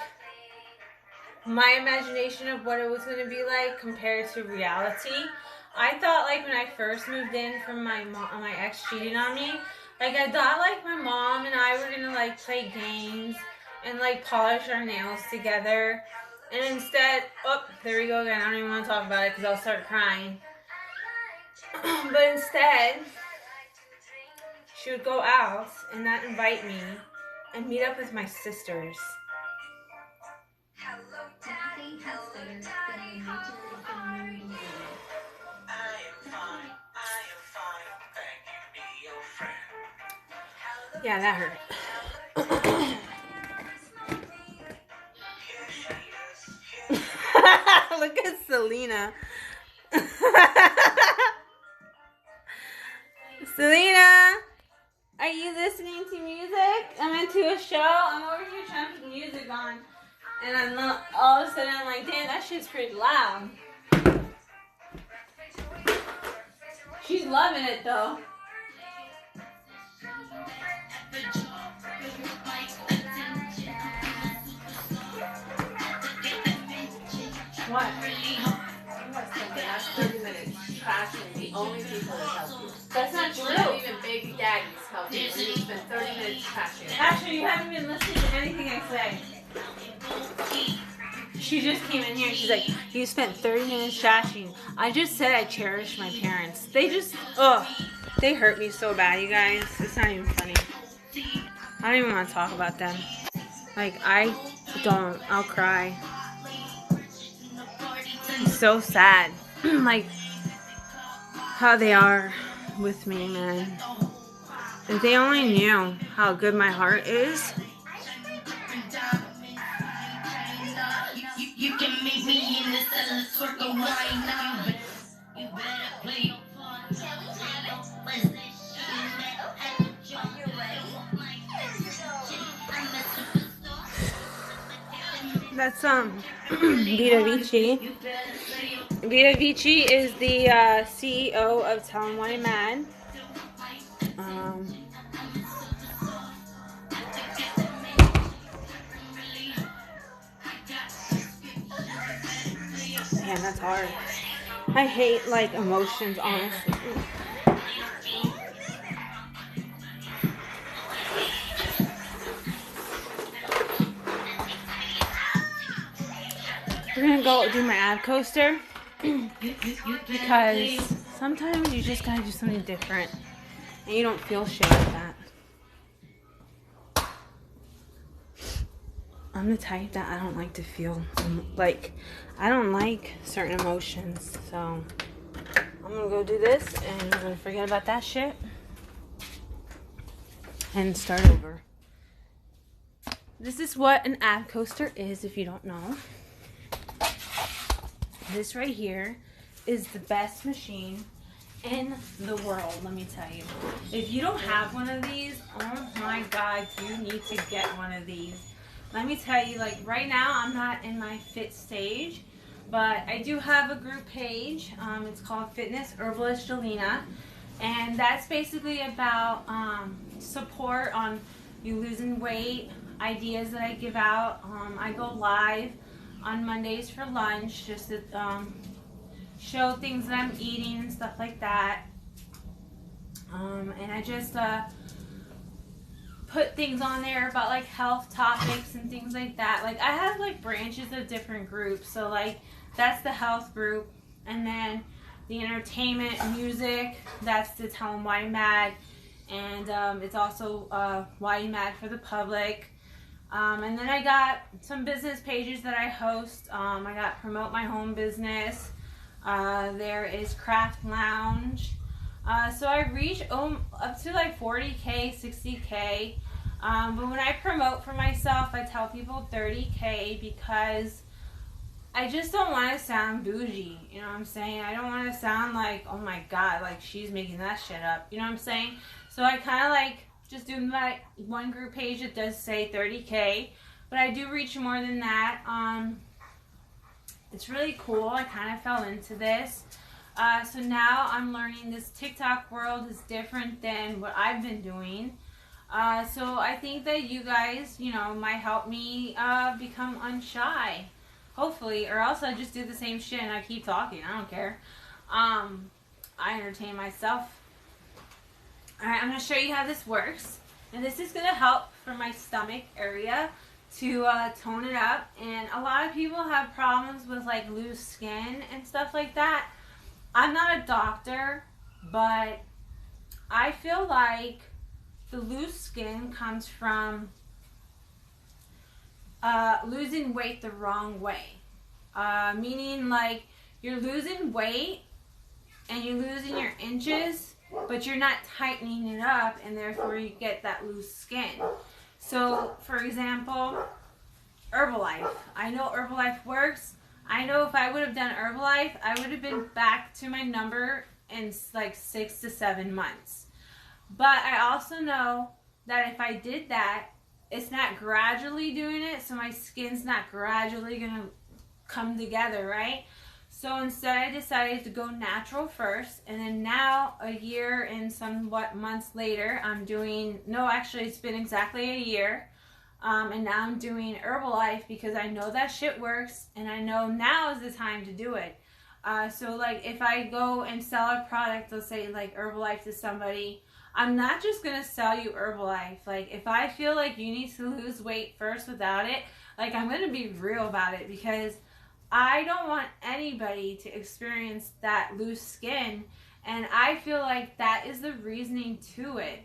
my imagination of what it was going to be like compared to reality. I thought, like, when I first moved in from my ex cheating on me, like, I thought, like, my mom and I were going to, like, play games and, like, polish our nails together. And instead, oh, there we go again. I don't even want to talk about it because I'll start crying. But instead, she would go out and not invite me and meet up with my sisters. Yeah, that hurt. Look at Selena. Selena, are you listening to music? I'm into a show. I'm over here trying to put music on. And I'm not, all of a sudden I'm like, damn, that shit's pretty loud. She's loving it though. What? That's 30 minutes. Passion, the only people that help you. That's not true. Not even baby daddies help you. You spend 30 minutes passion. Actually, you haven't been listening to anything I say. She just came in here and she's like, you spent 30 minutes trashing. I just said I cherish my parents. They just, they hurt me so bad, you guys. It's not even funny. I don't even want to talk about them. Like, I'll cry. It's so sad. Like, how they are with me, man. If they only knew how good my heart is. You can meet me in the center circle right now, but you better play your part. That's Vita Vici. Vita Vici is the CEO of Tell 'em Why I'm Mad. Man, that's hard. I hate like emotions, honestly. We're gonna go do my ab coaster because sometimes you just gotta do something different and you don't feel shit like that. I'm the type that I don't like to feel, like, I don't like certain emotions, so I'm gonna go do this and I'm gonna forget about that shit and start over. This is what an ab coaster is, if you don't know. This right here is the best machine in the world, let me tell you. If you don't have one of these, oh my God, you need to get one of these. Let me tell you, like right now, I'm not in my fit stage, but I do have a group page. It's called Fitnessherbalistjalina, and that's basically about support on you losing weight, ideas that I give out. I go live on Mondays for lunch, just to show things that I'm eating and stuff like that. And I just put things on there about like health topics and things like that. Like I have like branches of different groups. So like that's the health group, and then the entertainment, music, that's the Tell 'em Why I'm Mad, and it's also Why You Mad for the public. And then I got some business pages that I host. I got Promote My Home Business. There is Craft Lounge. So I reach up to like 40K, 60K. But when I promote for myself, I tell people 30K because I just don't want to sound bougie. You know what I'm saying? I don't want to sound like, oh my God, like she's making that shit up. You know what I'm saying? So I kind of like just do my one group page that does say 30K. But I do reach more than that. It's really cool. I kind of fell into this. So now I'm learning this TikTok world is different than what I've been doing. So I think that you guys, you know, might help me become unshy. Hopefully. Or else I just do the same shit and I keep talking. I don't care. I entertain myself. Alright, I'm going to show you how this works. And this is going to help for my stomach area to tone it up. And a lot of people have problems with like loose skin and stuff like that. I'm not a doctor, but I feel like the loose skin comes from losing weight the wrong way. Meaning like you're losing weight and you're losing your inches, but you're not tightening it up, and therefore you get that loose skin. So, for example, Herbalife. I know Herbalife works. I know if I would have done Herbalife, I would have been back to my number in like 6 to 7 months. But I also know that if I did that, it's not gradually doing it, so my skin's not gradually going to come together, right? So instead I decided to go natural first, and then now a year and somewhat months later, I'm doing, no, actually it's been exactly a year. And now I'm doing Herbalife because I know that shit works, and I know now is the time to do it. So like if I go and sell a product, let's say like Herbalife to somebody, I'm not just going to sell you Herbalife. Like if I feel like you need to lose weight first without it, like I'm going to be real about it, because I don't want anybody to experience that loose skin. And I feel like that is the reasoning to it.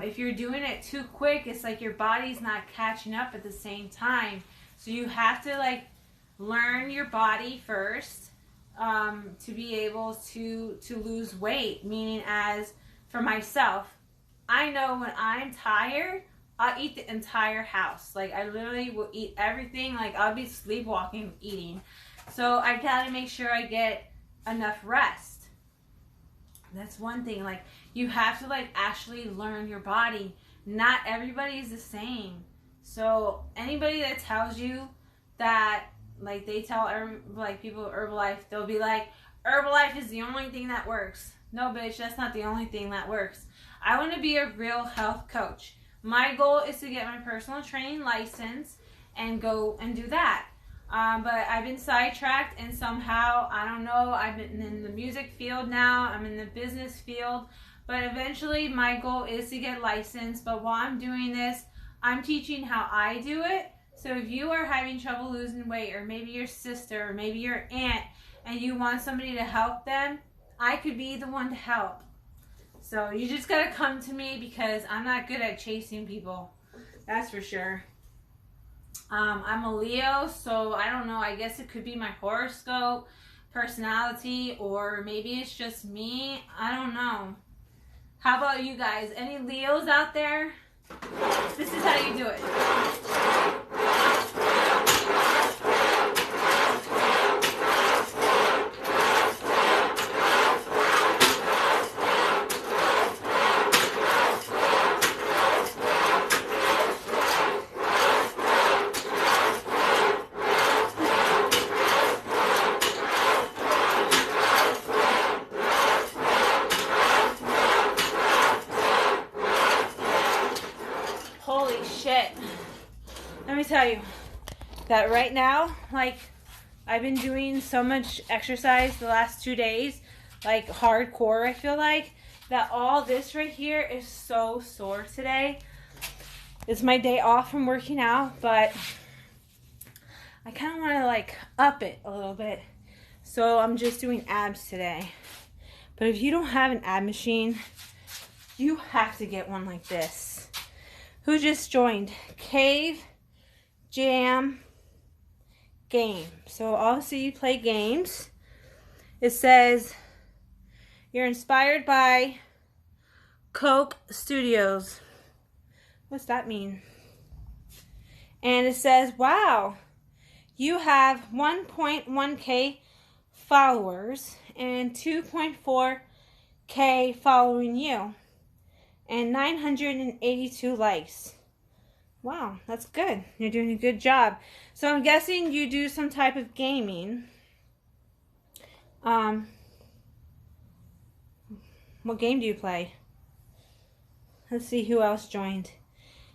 If you're doing it too quick, it's like your body's not catching up at the same time. So you have to like learn your body first to be able to lose weight. Meaning, as for myself, I know when I'm tired, I'll eat the entire house. Like I literally will eat everything. Like I'll be sleepwalking eating. So I gotta make sure I get enough rest. That's one thing. Like you have to like actually learn your body. Not everybody is the same. So anybody that tells you that, like they tell like people Herbalife, they'll be like, Herbalife is the only thing that works. No, bitch, that's not the only thing that works. I want to be a real health coach. My goal is to get my personal training license and go and do that. But I've been sidetracked, and somehow, I don't know, I've been in the music field now, I'm in the business field, but eventually my goal is to get licensed. But while I'm doing this, I'm teaching how I do it. So if you are having trouble losing weight, or maybe your sister, or maybe your aunt, and you want somebody to help them, I could be the one to help. So you just gotta come to me, because I'm not good at chasing people. That's for sure. I'm a Leo, so I don't know. I guess it could be my horoscope, personality, or maybe it's just me. I don't know. How about you guys? Any Leos out there? This is how you do it. Holy shit. Let me tell you that right now, like, I've been doing so much exercise the last 2 days, like hardcore, I feel like, that all this right here is so sore today. It's my day off from working out, but I kind of want to like up it a little bit. So I'm just doing abs today. But if you don't have an ab machine, you have to get one like this. Who just joined? Cave Jam Game. So obviously you play games. It says you're inspired by Coke Studios. What's that mean? And it says, wow, you have 1.1K followers and 2.4K following you, and 982 likes. Wow, that's good. You're doing a good job. So I'm guessing you do some type of gaming. What game do you play? Let's see who else joined.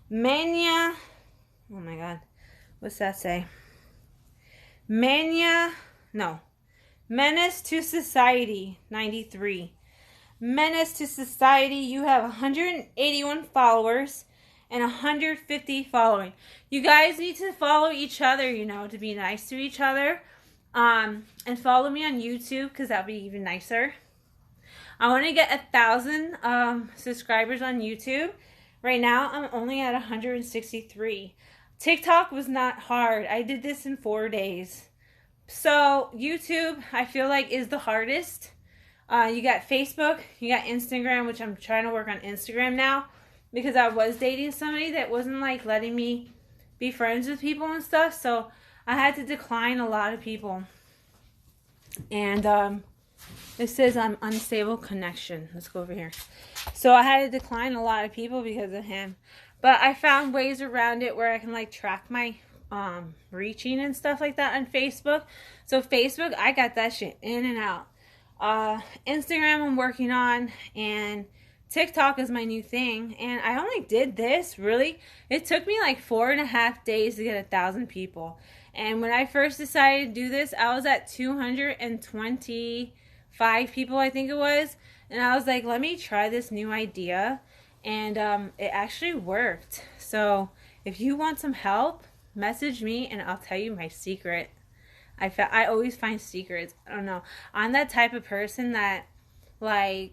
Mania. Oh my god. What's that say? Menace to Society 93. Menace to Society, you have 181 followers and 150 following. You guys need to follow each other, you know, to be nice to each other. And follow me on YouTube, because that'll be even nicer. I want to get 1,000 subscribers on YouTube. Right now, I'm only at 163. TikTok was not hard. I did this in 4 days. So YouTube, I feel like, is the hardest. You got Facebook, you got Instagram, which I'm trying to work on Instagram now, because I was dating somebody that wasn't like letting me be friends with people and stuff. So I had to decline a lot of people. And it says I'm unstable connection. Let's go over here. So I had to decline a lot of people because of him. But I found ways around it where I can like track my reaching and stuff like that on Facebook. So Facebook, I got that shit in and out. Instagram I'm working on, and TikTok is my new thing. And I only did this, really, it took me like 4.5 days to get 1,000 people. And when I first decided to do this, I was at 225 people, I think it was. And I was like, let me try this new idea. And it actually worked. So if you want some help, message me and I'll tell you my secret. I always find secrets. I don't know. I'm that type of person that, like,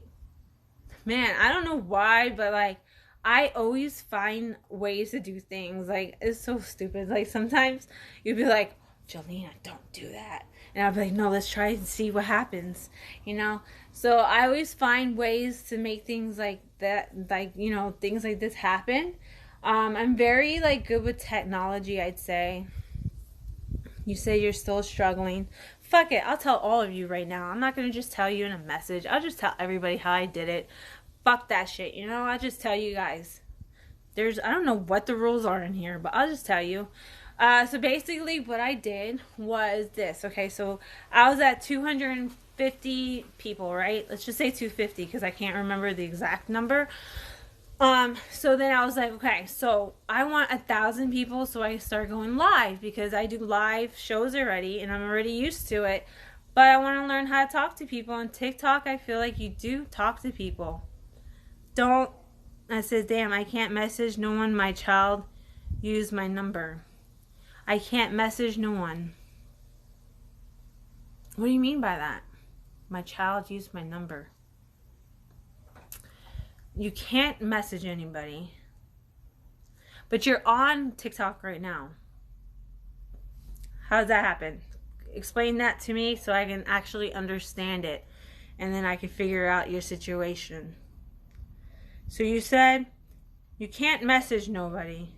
man, I don't know why, but like, I always find ways to do things. Like, it's so stupid. Like, sometimes you'd be like, Jalina, don't do that. And I'll be like, no, let's try and see what happens, you know? So I always find ways to make things like that, like, you know, things like this happen. I'm very, like, good with technology, I'd say. You say you're still struggling. Fuck it, I'll tell all of you right now. I'm not going to just tell you in a message. I'll just tell everybody how I did it. Fuck that shit, you know? I'll just tell you guys. I don't know what the rules are in here, but I'll just tell you. So basically what I did was this. Okay, so I was at 250 people, right? Let's just say 250 because I can't remember the exact number. So then I was like, okay, so I want 1,000 people, so I start going live because I do live shows already and I'm already used to it. But I want to learn how to talk to people. On TikTok, I feel like you do talk to people. Don't, I said, damn, I can't message no one. My child used my number. I can't message no one. What do you mean by that? My child used my number. You can't message anybody. But you're on TikTok right now. How does that happen? Explain that to me so I can actually understand it. And then I can figure out your situation. So you said you can't message nobody.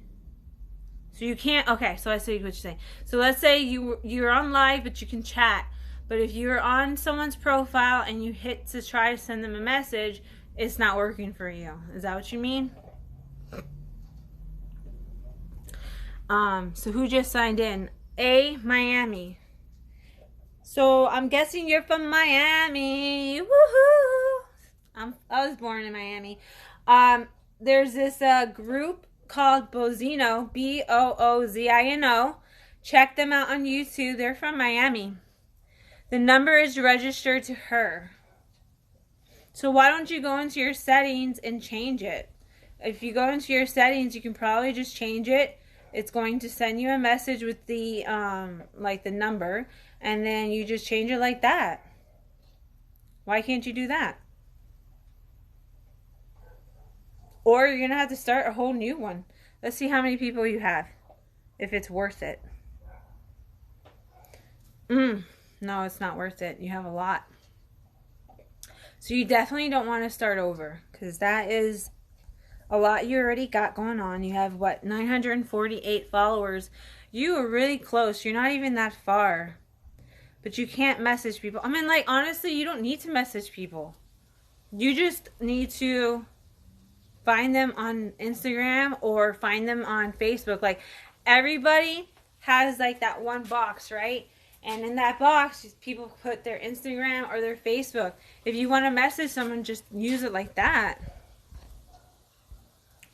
So you can't, okay, so I see what you're saying. So let's say you're on live, but you can chat. But if you're on someone's profile and you hit to try to send them a message, it's not working for you. Is that what you mean? So who just signed in? A Miami. So I'm guessing you're from Miami. Woohoo! I was born in Miami. There's this group called Bozino, Boozino. Check them out on YouTube. They're from Miami. The number is registered to her. So why don't you go into your settings and change it? If you go into your settings, you can probably just change it. It's going to send you a message with the like the number, and then you just change it like that. Why can't you do that? Or you're gonna have to start a whole new one. Let's see how many people you have, if it's worth it. No, it's not worth it. You have a lot. So you definitely don't want to start over, because that is a lot you already got going on. You have, what, 948 followers. You are really close. You're not even that far. But you can't message people. I mean, like, honestly, you don't need to message people. You just need to find them on Instagram or find them on Facebook. Like, everybody has, like, that one box, right? And in that box, people put their Instagram or their Facebook. If you want to message someone, just use it like that.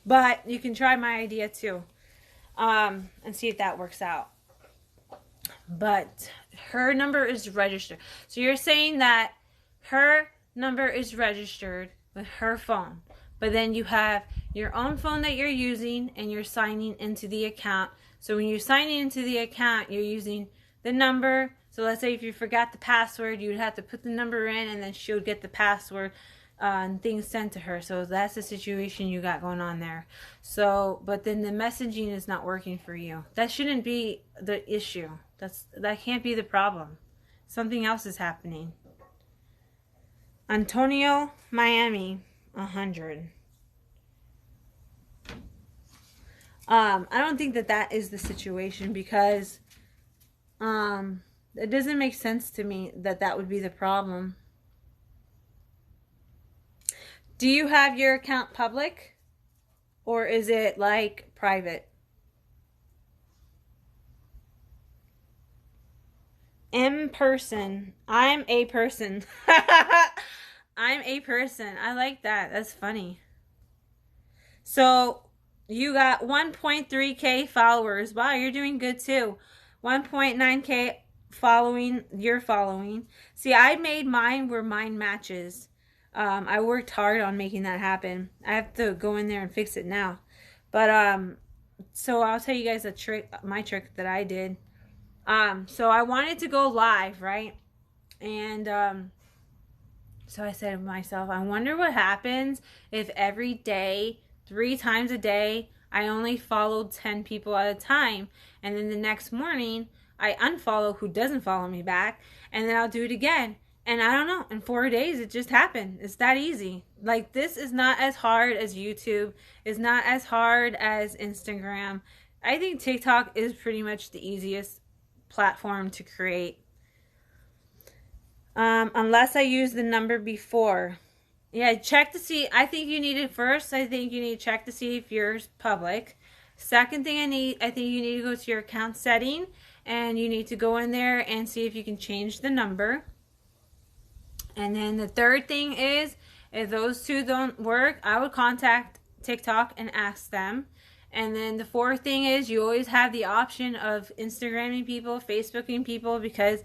But you can try my idea too, and see if that works out. But her number is registered. So you're saying that her number is registered with her phone. But then you have your own phone that you're using and you're signing into the account. So when you're signing into the account, you're using the number. So let's say if you forgot the password, you would have to put the number in and then she would get the password and things sent to her. So that's the situation you got going on there. So, but then the messaging is not working for you. That shouldn't be the issue. That can't be the problem. Something else is happening. Antonio, Miami, 100. I don't think that is the situation, because it doesn't make sense to me that would be the problem. Do you have your account public, or is it like private? M-person. I'm a person. I'm a person. I like that. That's funny. So you got 1.3K followers. Wow, you're doing good too. 1.9K following. You're following. See, I made mine where mine matches. I worked hard on making that happen. I have to go in there and fix it now. But so I'll tell you guys a trick, my trick that I did. So I wanted to go live, right? And so I said to myself, I wonder what happens if every day, 3 times a day, I only followed 10 people at a time, and then the next morning I unfollow who doesn't follow me back, and then I'll do it again. And I don't know, in 4 days it just happened. It's that easy. Like, this is not as hard as YouTube. It's not as hard as Instagram. I think TikTok is pretty much the easiest platform to create. Unless I use the number before. Yeah, check to see. I think you need it first. I think you need to check to see if yours public. Second thing I think you need to go to your account setting, and you need to go in there and see if you can change the number. And then the third thing is, if those two don't work, I would contact TikTok and ask them. And then the fourth thing is you always have the option of Instagramming people, Facebooking people, because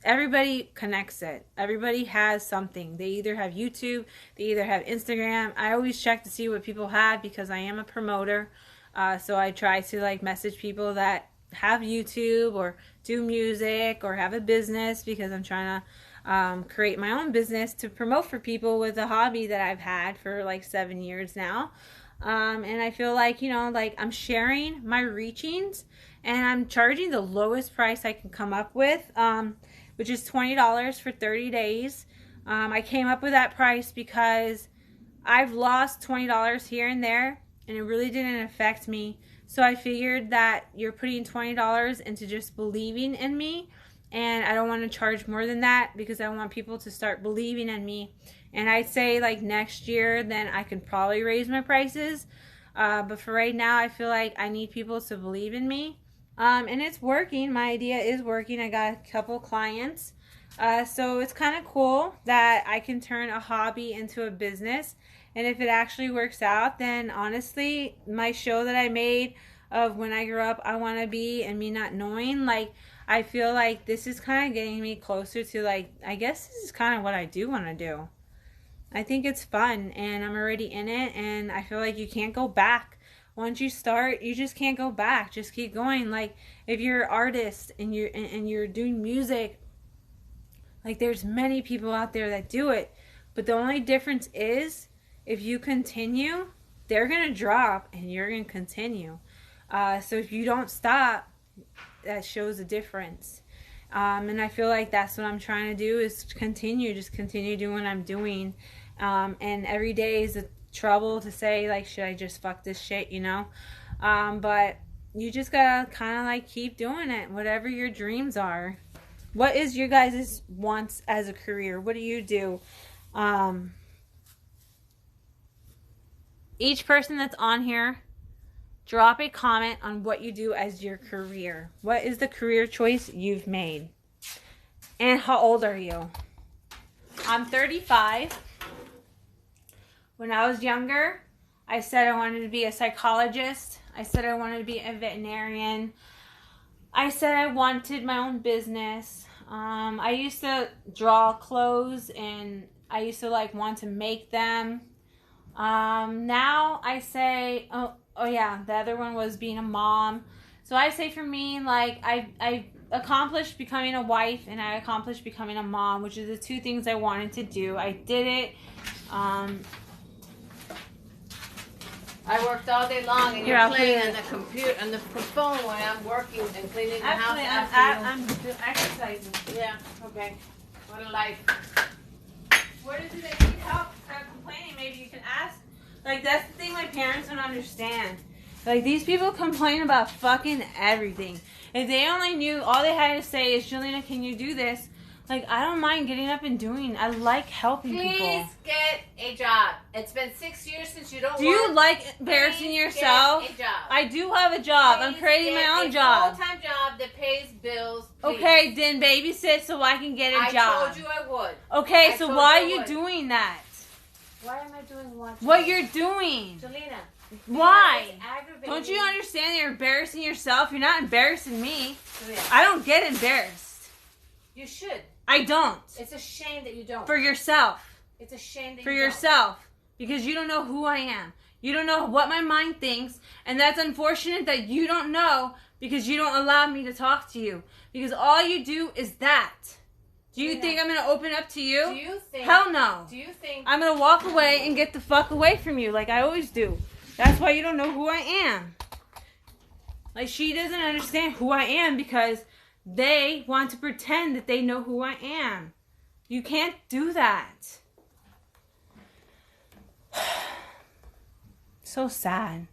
everybody connects it. Everybody has something. They either have YouTube, they either have Instagram. I always check to see what people have because I am a promoter. So I try to like message people that have YouTube or do music or have a business, because I'm trying to create my own business to promote for people with a hobby that I've had for like 7 years now. And I feel like, you know, like I'm sharing my reachings and I'm charging the lowest price I can come up with, which is $20 for 30 days. I came up with that price because I've lost $20 here and there and it really didn't affect me. So I figured that you're putting $20 into just believing in me, and I don't want to charge more than that because I want people to start believing in me. And I'd say like next year, then I can probably raise my prices. But for right now, I feel like I need people to believe in me. And it's working. My idea is working. I got a couple clients. So it's kind of cool that I can turn a hobby into a business. And if it actually works out, then honestly, my show that I made of when I grew up, I want to be, and me not knowing, like, I feel like this is kind of getting me closer to, like, I guess this is kind of what I do want to do. I think it's fun, and I'm already in it, and I feel like you can't go back. Once you start, you just can't go back. Just keep going. Like, if you're an artist and you're doing music, like, there's many people out there that do it. But the only difference is, if you continue, they're going to drop and you're going to continue. So if you don't stop, that shows a difference. And I feel like that's what I'm trying to do, is continue. Just continue doing what I'm doing. And every day is a trouble to say, like, should I just fuck this shit, you know? But you just got to kind of, like, keep doing it. Whatever your dreams are. What is your guys' wants as a career? What do you do? Each person that's on here, drop a comment on what you do as your career. What is the career choice you've made? And how old are you? I'm 35. When I was younger, I said I wanted to be a psychologist. I said I wanted to be a veterinarian. I said I wanted my own business. I used to draw clothes and I used to like want to make them. Now I say, oh yeah, the other one was being a mom. So I say for me, like, I accomplished becoming a wife and I accomplished becoming a mom, which is the two things I wanted to do. I did it. I worked all day long and you're playing on the computer, on the phone when I'm working and cleaning the house after I'm exercising. Yeah, okay. What a life. What is it that you need help? Start complaining. Maybe you can ask. Like, that's the thing my parents don't understand. Like, these people complain about fucking everything. If they only knew, all they had to say is, Jelena, can you do this? Like, I don't mind getting up and doing. I like helping people. Please get a job. It's been 6 years since you don't work. Do you like embarrassing yourself? Get a job. I do have a job. I'm creating my own job. A full-time job that pays bills. Please. Okay, then babysit so I can get a job. I told you I would. Okay, so why are you doing that? Why am I doing what? What you're doing? Jelena. Why? Don't you understand you're embarrassing yourself? You're not embarrassing me. Jelena. I don't get embarrassed. You should. I don't. It's a shame that you don't. For yourself. It's a shame that for you don't. yourself. Because you don't know who I am. You don't know what my mind thinks. And that's unfortunate that you don't know because you don't allow me to talk to you. Because all you do is that. Do you think I'm going to open up to you? Do you think... Hell no. Do you think... I'm going to walk away and get the fuck away from you like I always do. That's why you don't know who I am. Like, she doesn't understand who I am because they want to pretend that they know who I am. You can't do that. So sad.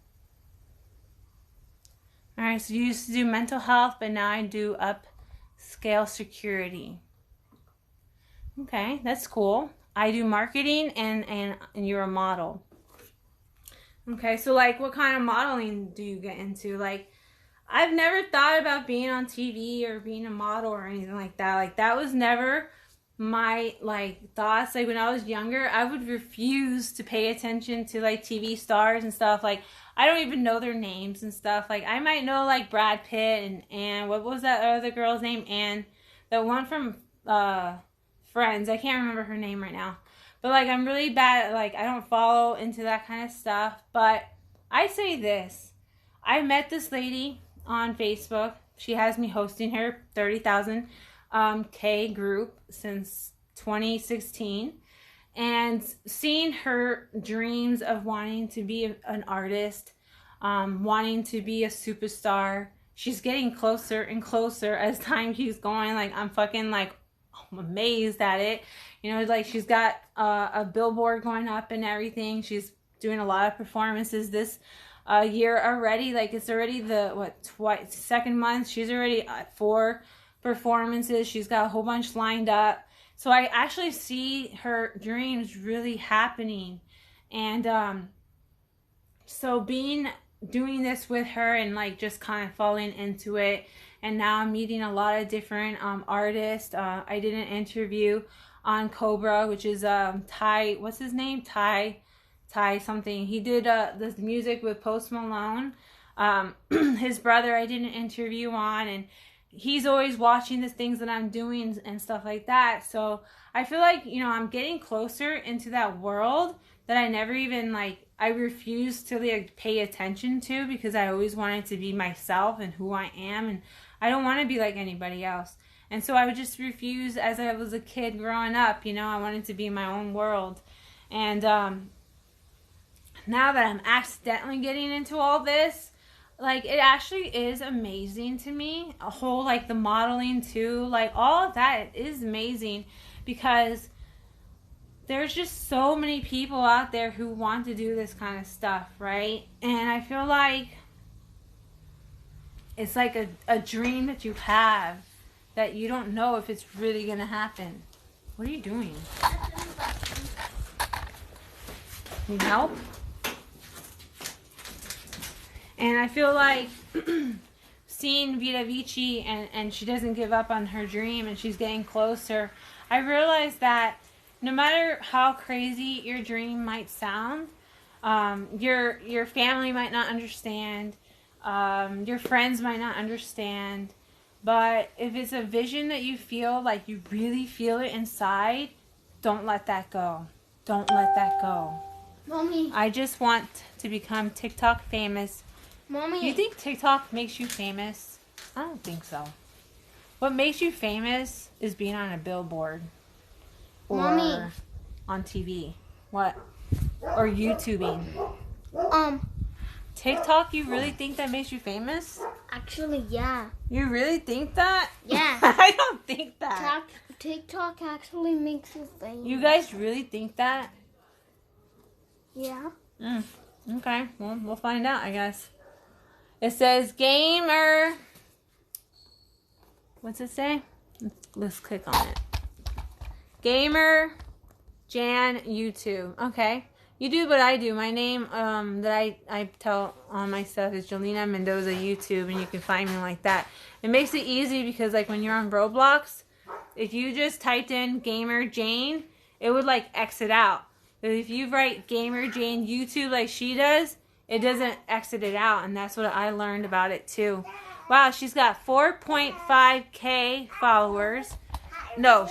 Alright, so you used to do mental health, but now I do upscale security. Okay, that's cool. I do marketing and you're a model. Okay, so like what kind of modeling do you get into? Like, I've never thought about being on TV or being a model or anything like that. Like, that was never my like thoughts. Like when I was younger, I would refuse to pay attention to like TV stars and stuff. Like I don't even know their names and stuff. Like I might know like Brad Pitt and what was that other girl's name? And the one from Friends. I can't remember her name right now. But like I'm really bad at like I don't follow into that kind of stuff. But I say this. I met this lady on Facebook. She has me hosting her 30,000 K group since 2016, and seeing her dreams of wanting to be an artist, wanting to be a superstar, she's getting closer and closer as time keeps going. Like I'm fucking like I'm amazed at it. You know, like she's got a billboard going up and everything. She's doing a lot of performances this year already. Like it's already the second month. She's already at 4 performances. She's got a whole bunch lined up. So I actually see her dreams really happening. And so doing this with her and like just kind of falling into it. And now I'm meeting a lot of different artists. I did an interview on Cobra, which is Ty, what's his name? Ty something. He did this music with Post Malone. His brother I did an interview on, and he's always watching the things that I'm doing and stuff like that. So I feel like, you know, I'm getting closer into that world that I never even like, I refuse to like pay attention to, because I always wanted to be myself and who I am, and I don't want to be like anybody else. And so I would just refuse as I was a kid growing up, you know, I wanted to be in my own world. And now that I'm accidentally getting into all this, like it actually is amazing to me. A whole like the modeling too, like all of that is amazing, because there's just so many people out there who want to do this kind of stuff, right? And I feel like it's like a dream that you have that you don't know if it's really gonna happen. What are you doing? Need help? And I feel like seeing Vita Vici and she doesn't give up on her dream and she's getting closer, I realized that no matter how crazy your dream might sound, your family might not understand, your friends might not understand, but if it's a vision that you feel like you really feel it inside, don't let that go. Don't let that go. Mommy. I just want to become TikTok famous. Mommy. You think TikTok makes you famous? I don't think so. What makes you famous is being on a billboard. Or Mommy. on TV. What? Or YouTubing. TikTok, you really think that makes you famous? Actually, yeah. You really think that? Yeah. I don't think that. TikTok actually makes you famous. You guys really think that? Yeah. Okay. Well, we'll find out, I guess. It says gamer. What's it say? Let's click on it. Gamer Jan YouTube. Okay. You do what I do. My name that I tell on my stuff is Jalina Mendoza YouTube, and you can find me like that. It makes it easy because like when you're on Roblox, if you just typed in Gamer Jane, it would like exit out. But if you write Gamer Jane YouTube like she does, it doesn't exit it out, and that's what I learned about it too. Wow, she's got 4.5K followers. No,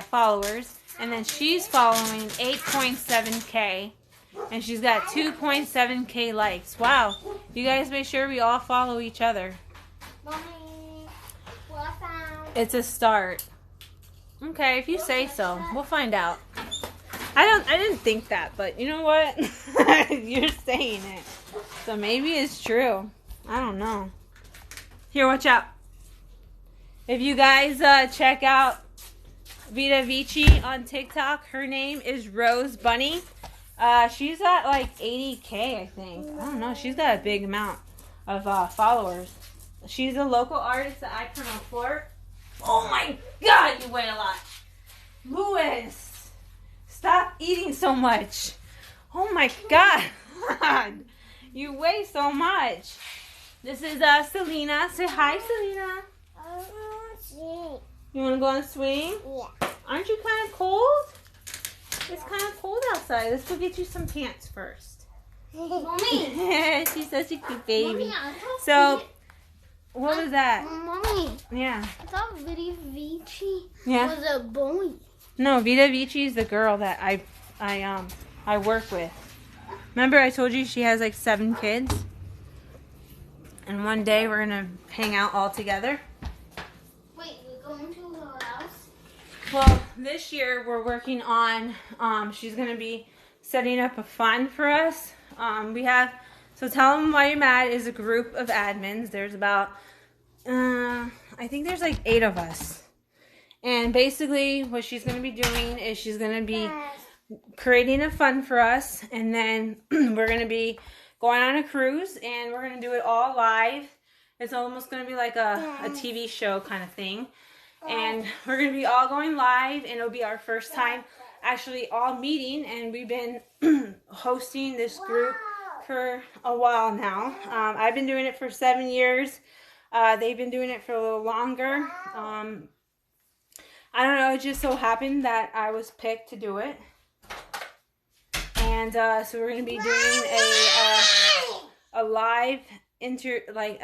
followers. And then she's following 8.7K. And she's got 2.7K likes. Wow. You guys make sure we all follow each other. Mommy, what I found? It's a start. Okay, if you say so. We'll find out. I didn't think that, but you know what? You're saying it. So maybe it's true. I don't know. Here, watch out. If you guys check out Vita Vici on TikTok, her name is Rose Bunny. She's at like 80K, I think. I don't know. She's got a big amount of followers. She's a local artist that I promote for. Oh my God, you weigh a lot. Louis, stop eating so much. Oh my God. You weigh so much. This is Selena. Say hi, Selena. You want to go on a swing? Yeah. Aren't you kind of cold? It's kind of cold outside. Let's go get you some pants first. Mommy. She's such a cute baby. Mommy, So, what was that? Mommy, Yeah. I thought Vita Vici Yeah. was a boy. No, Vita Vici is the girl that I work with. Remember I told you she has like 7 kids? And one day we're gonna hang out all together. Wait, we're going to her house? Well, this year we're working on, she's gonna be setting up a fund for us. So Tell Them Why You're Mad is a group of admins. There's about, I think there's like 8 of us. And basically what she's gonna be doing is she's gonna be creating a fund for us, and then we're gonna be going on a cruise, and we're gonna do it all live. It's almost gonna be like a TV show kind of thing, and we're gonna be all going live, and it'll be our first time actually all meeting. And we've been hosting this group for a while now. I've been doing it for 7 years. They've been doing it for a little longer. I don't know, it just so happened that I was picked to do it. And so we're gonna be doing a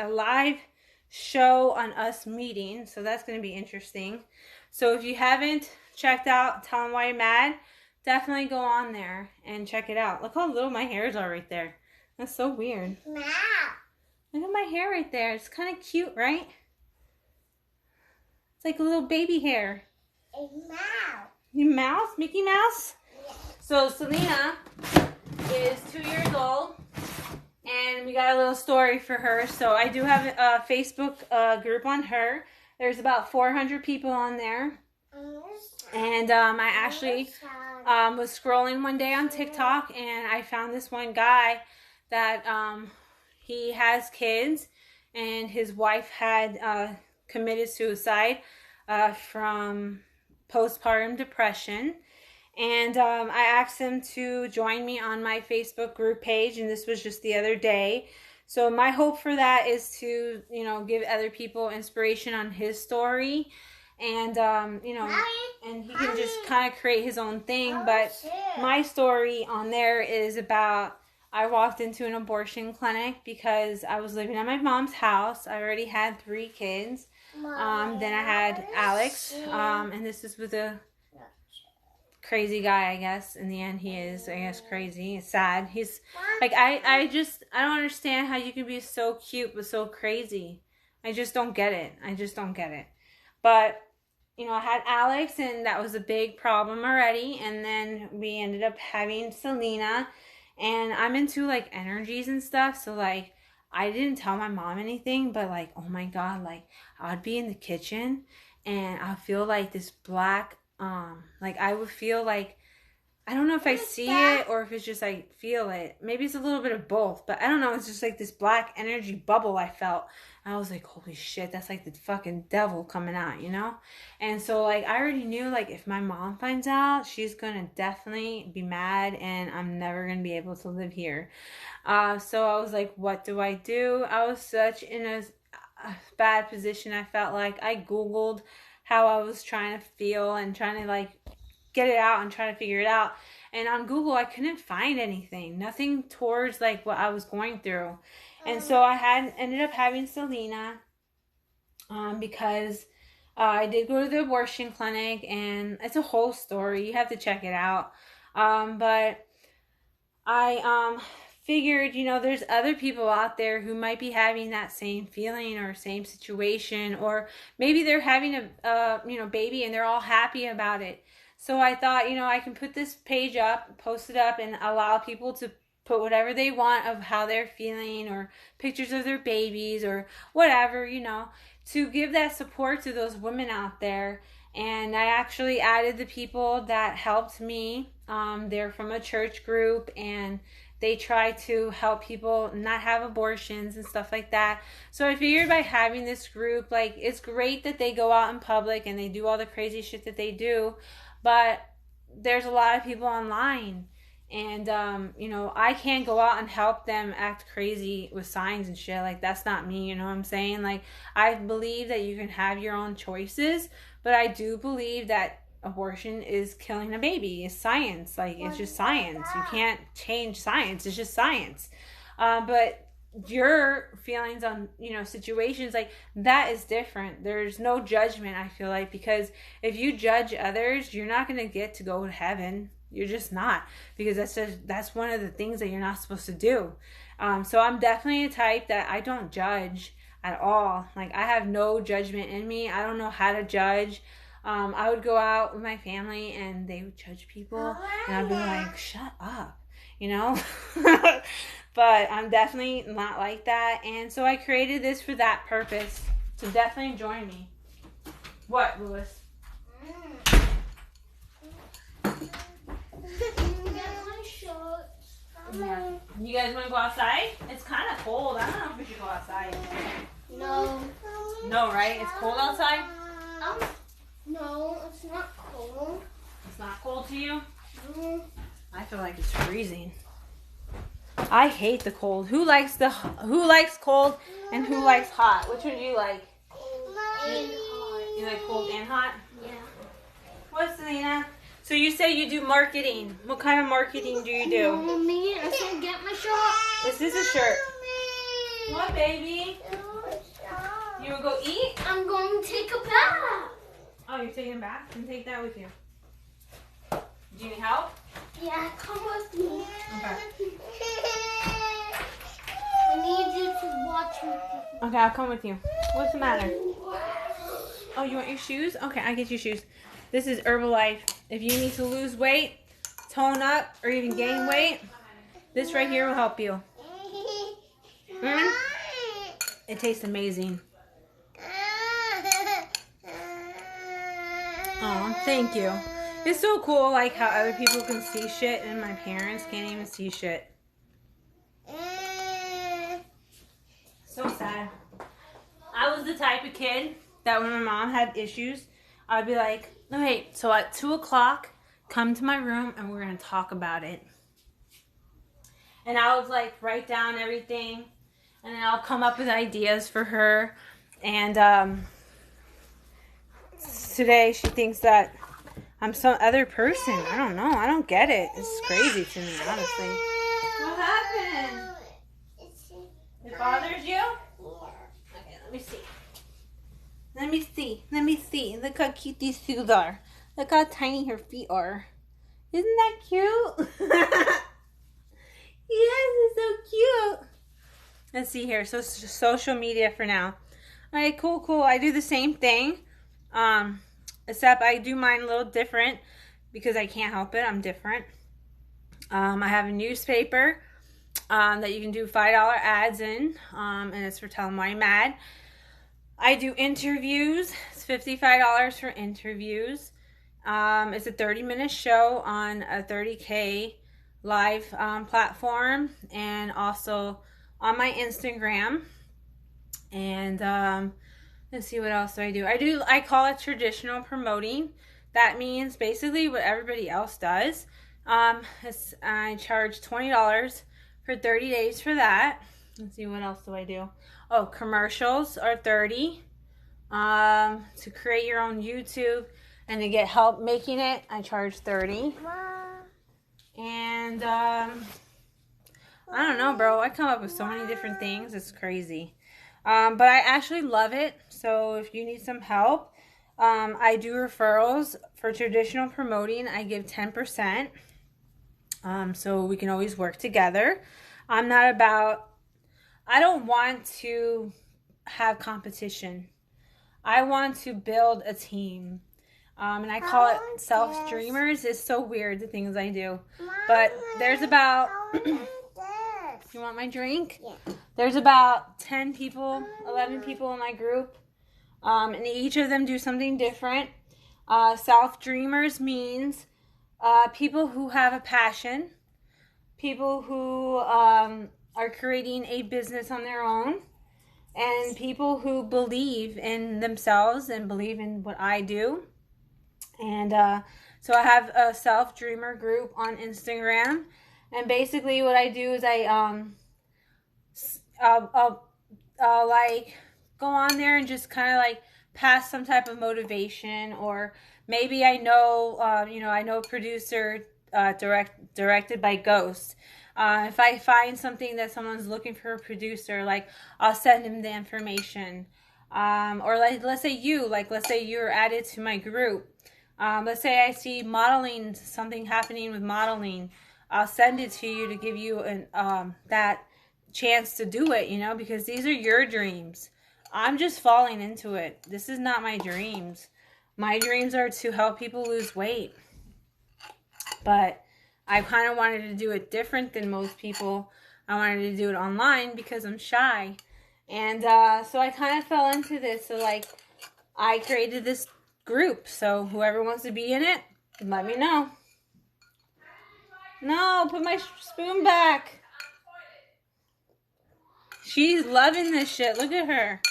live show on us meeting. So that's gonna be interesting. So if you haven't checked out Tell Them Why You're Mad, definitely go on there and check it out. Look how little my hairs are right there. That's so weird. Look at my hair right there. It's kind of cute, right? It's like a little baby hair. A mouse. Your mouse? Mickey Mouse? Yeah. So Selena is 2 years old, and we got a little story for her. So I do have a Facebook group on her. There's about 400 people on there. And I actually was scrolling one day on TikTok, and I found this one guy that he has kids, and his wife had committed suicide from postpartum depression. And I asked him to join me on my Facebook group page, and this was just the other day. So my hope for that is to, you know, give other people inspiration on his story, and you know, and he can just kind of create his own thing. But my story on there is about, I walked into an abortion clinic because I was living at my mom's house. I already had 3 kids. Then I had Alex, and this is with a crazy guy, I guess. In the end, he is, I guess, crazy. It's sad. He's like, I don't understand how you can be so cute but so crazy. I just don't get it. I just don't get it. But, you know, I had Alex, and that was a big problem already. And then we ended up having Selena, and I'm into like energies and stuff. So like, I didn't tell my mom anything, but like, oh my God, like I'd be in the kitchen and I feel like this black, like I would feel like, I don't know if I see it or if it's just I feel it. Maybe it's a little bit of both, but I don't know. It's just like this black energy bubble I felt. I was like, holy shit, that's like the fucking devil coming out, you know? And so like, I already knew like if my mom finds out, she's gonna definitely be mad, and I'm never gonna be able to live here. So I was like, what do? I was such in a bad position. I felt like I Googled how I was trying to feel and trying to like get it out and trying to figure it out. And on Google, I couldn't find anything, nothing towards like what I was going through. And so I ended up having Selena, because I did go to the abortion clinic, and it's a whole story. You have to check it out. But I figured, you know, there's other people out there who might be having that same feeling or same situation, or maybe they're having a you know, baby and they're all happy about it. So I thought, you know, I can put this page up, post it up, and allow people to put whatever they want of how they're feeling, or pictures of their babies or whatever, you know, to give that support to those women out there. And I actually added the people that helped me. They're from a church group, and they try to help people not have abortions and stuff like that. So I figured by having this group, like, it's great that they go out in public and they do all the crazy shit that they do, but there's a lot of people online. And, you know, I can't go out and help them act crazy with signs and shit. Like, that's not me, you know what I'm saying? Like, I believe that you can have your own choices, but I do believe that abortion is killing a baby. It's science. Like, it's just science. You can't change science. It's just science. But your feelings on, you know, situations like that is different. There's no judgment, I feel like, because if you judge others, you're not going to get to go to heaven. You're just not, because that's one of the things that you're not supposed to do. So I'm definitely a type that I don't judge at all. Like, I have no judgment in me. I don't know how to judge. I would go out with my family and they would judge people and I'd be like, shut up, you know? But I'm definitely not like that. And so I created this for that purpose. So definitely join me. What, Louis? Yeah. You guys want to go outside? It's kind of cold. I don't know if we should go outside. No. No, right? It's cold outside? No, it's not cold. It's not cold to you? Mm. I feel like it's freezing. I hate the cold. Who likes cold and who likes hot? Which one do you like? You like cold and hot? Yeah. What, Selena? So you say you do marketing. What kind of marketing do you do? Mommy, I can't get my shirt. This is a shirt. What, baby? You will go eat? I'm going to take a bath. Oh, you're taking a bath? Then take that with you. Do you need help? Yeah, come with me. Okay. I need you to watch me. Okay, I'll come with you. What's the matter? Oh, you want your shoes? Okay, I get you shoes. This is Herbalife. If you need to lose weight, tone up, or even gain weight, this right here will help you. It tastes amazing. Oh, thank you. It's so cool, like, how other people can see shit and my parents can't even see shit. So sad. I was the type of kid that when my mom had issues, I'd be like, okay, so at 2 o'clock, come to my room and we're going to talk about it. And I would, like, write down everything, and then I'll come up with ideas for her. And today she thinks that I'm some other person. I don't know. I don't get it. It's crazy to me, honestly. What happened? It bothers you? Okay, let me see. Let me see. Let me see. Look how cute these shoes are. Look how tiny her feet are. Isn't that cute? Yes, it's so cute. Let's see here. So social media for now. All right, cool. I do the same thing. Except I do mine a little different because I can't help it. I'm different. I have a newspaper that you can do $5 ads in, and it's for Tell 'em Why You're Mad. I do interviews. It's $55 for interviews. It's a 30-minute show on a 30K live platform, and also on my Instagram. And let's see, what else do? I call it traditional promoting. That means basically what everybody else does. I charge $20 for 30 days for that. Let's see, what else do I do? Oh, commercials are $30. To create your own YouTube and to get help making it, I charge $30. And I don't know, bro. I come up with so many different things. It's crazy. But I actually love it. So if you need some help, I do referrals for traditional promoting. I give 10%. So we can always work together. I don't want to have competition. I want to build a team. And I call it self-streamers. It's so weird, the things I do. But there's about... You want my drink? Yeah. There's about 10 people, 11 people in my group. And each of them do something different. Self-dreamers means people who have a passion. People who are creating a business on their own. And people who believe in themselves and believe in what I do. And so I have a self-dreamer group on Instagram. And basically what I do is I'll like go on there and just kind of like pass some type of motivation, or maybe I know, I know a producer directed by Ghost. If I find something that someone's looking for a producer, like I'll send him the information. Or like, let's say you're added to my group. Let's say I see modeling, something happening with modeling. I'll send it to you to give you that chance to do it, because these are your dreams. I'm just falling into it. This is not my dreams. My dreams are to help people lose weight. But I kind of wanted to do it different than most people. I wanted to do it online because I'm shy. And so I kind of fell into this. So like, I created this group. So whoever wants to be in it, let me know. No, put my spoon back. She's loving this shit. Look at her.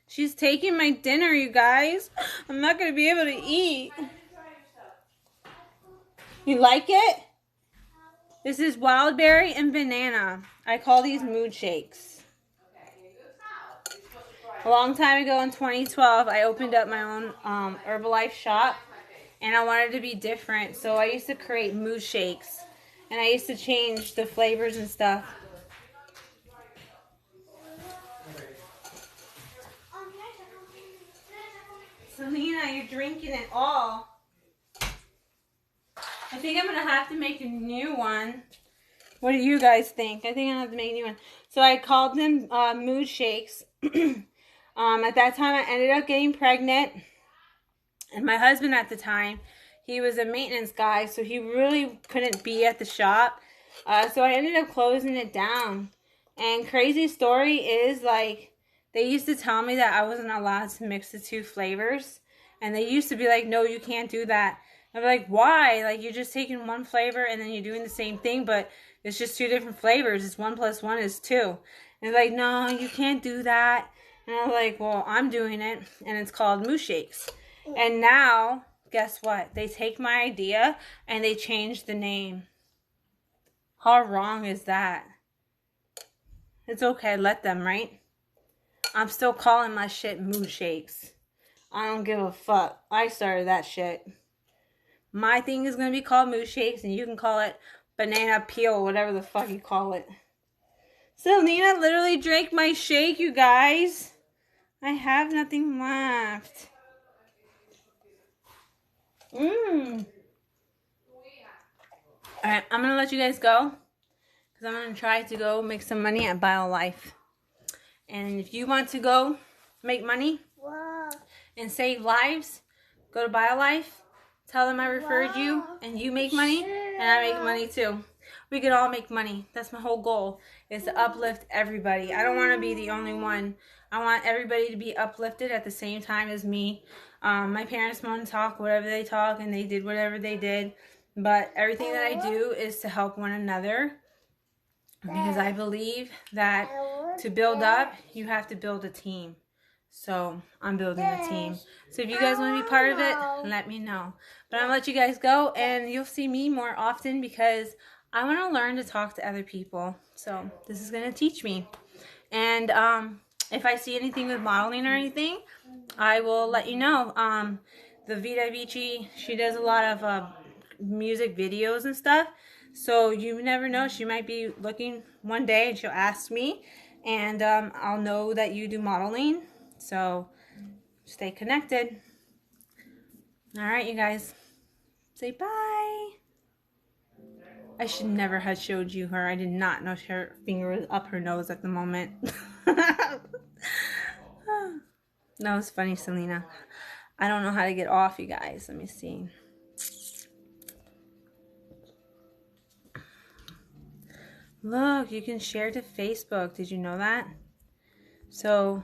She's taking my dinner, you guys. I'm not going to be able to eat. You like it? This is wild berry and banana. I call these mood shakes. A long time ago in 2012, I opened up my own Herbalife shop. And I wanted to be different. So I used to create mood shakes. And I used to change the flavors and stuff. Selena, you're drinking it all. I think I'm going to have to make a new one. What do you guys think? I think I'm going to have to make a new one. So I called them mood shakes. At that time, I ended up getting pregnant. And my husband at the time, he was a maintenance guy. So he really couldn't be at the shop. So I ended up closing it down. And crazy story is, like, they used to tell me that I wasn't allowed to mix the two flavors. And they used to be like, no, you can't do that. I'm like, why? Like, you're just taking one flavor and then you're doing the same thing, but it's just two different flavors. It's 1 + 1 is 2. And they're like, no, you can't do that. And I'm like, well, I'm doing it. And it's called Moose Shakes. And now, guess what? They take my idea and they change the name. How wrong is that? It's okay, let them, right? I'm still calling my shit mood shakes. I don't give a fuck. I started that shit. My thing is going to be called mood shakes, and you can call it banana peel, whatever the fuck you call it. Selena literally drank my shake, you guys. I have nothing left. Alright, I'm going to let you guys go. Because I'm going to try to go make some money at BioLife. And if you want to go make money and save lives, go to BioLife. Tell them I referred you, and you make money, and I make money too. We could all make money. That's my whole goal, is to uplift everybody. I don't want to be the only one. I want everybody to be uplifted at the same time as me. My parents want to talk whatever they talk, and they did whatever they did. But everything that I do is to help one another. Because I believe that to build up, you have to build a team. So I'm building a team. So if you guys want to be part of it, let me know. But I'm going to let you guys go, and you'll see me more often because I want to learn to talk to other people. So this is going to teach me. And if I see anything with modeling or anything, I will let you know. The Vita Vici, she does a lot of music videos and stuff. So you never know. She might be looking one day and she'll ask me. And I'll know that you do modeling. So stay connected. Alright, you guys. Say bye. I should never have showed you her. I did not know her finger was up her nose at the moment. That was funny, Selena. I don't know how to get off, you guys. Let me see. Look, you can share to Facebook. Did you know that? So...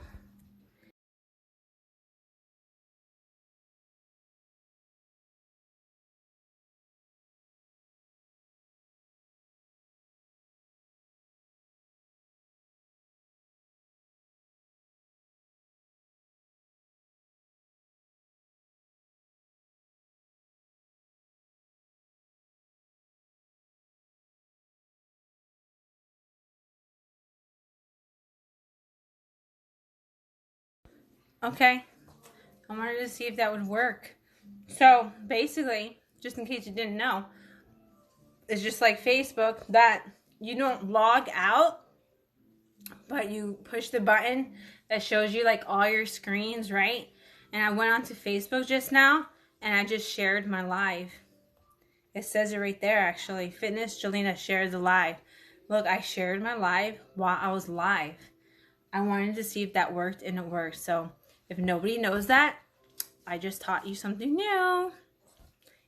Okay, I wanted to see if that would work. So basically, just in case you didn't know, it's just like Facebook that you don't log out, but you push the button that shows you like all your screens, right? And I went onto Facebook just now and I just shared my live. It says it right there actually. fitnessherbalistjalina shares the live. Look, I shared my live while I was live. I wanted to see if that worked, and it worked. So if nobody knows that, I just taught you something new.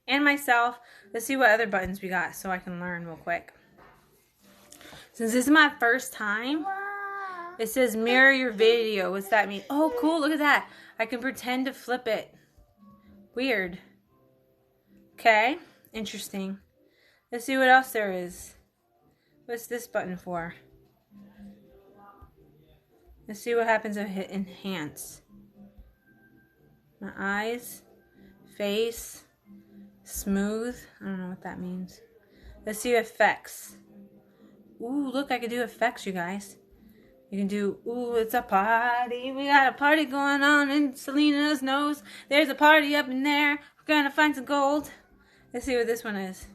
And myself. Let's see what other buttons we got so I can learn real quick. Since this is my first time, it says mirror your video. What's that mean? Oh, cool. Look at that. I can pretend to flip it. Weird. Okay. Interesting. Let's see what else there is. What's this button for? Let's see what happens if I hit enhance. My eyes, face, smooth. I don't know what that means. Let's see effects. Ooh, look, I can do effects, you guys. You can do, ooh, it's a party. We got a party going on in Selena's nose. There's a party up in there. We're gonna find some gold. Let's see what this one is.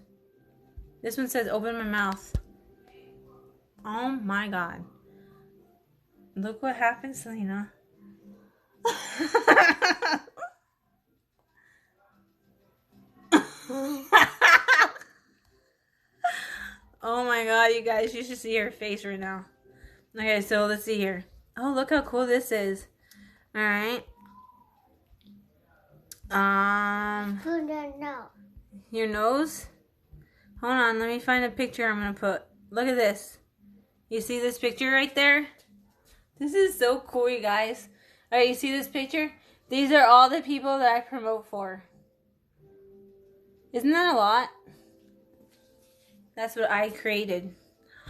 This one says open my mouth. Oh my God. Look what happened, Selena. Oh my God, you guys, you should see her face right now. Okay, so let's see here. Oh, look how cool this is. All right. Your nose? Hold on, let me find a picture I'm gonna put. Look at this. You see this picture right there? This is so cool, you guys. All right, you see this picture? These are all the people that I promote for. Isn't that a lot? That's what I created.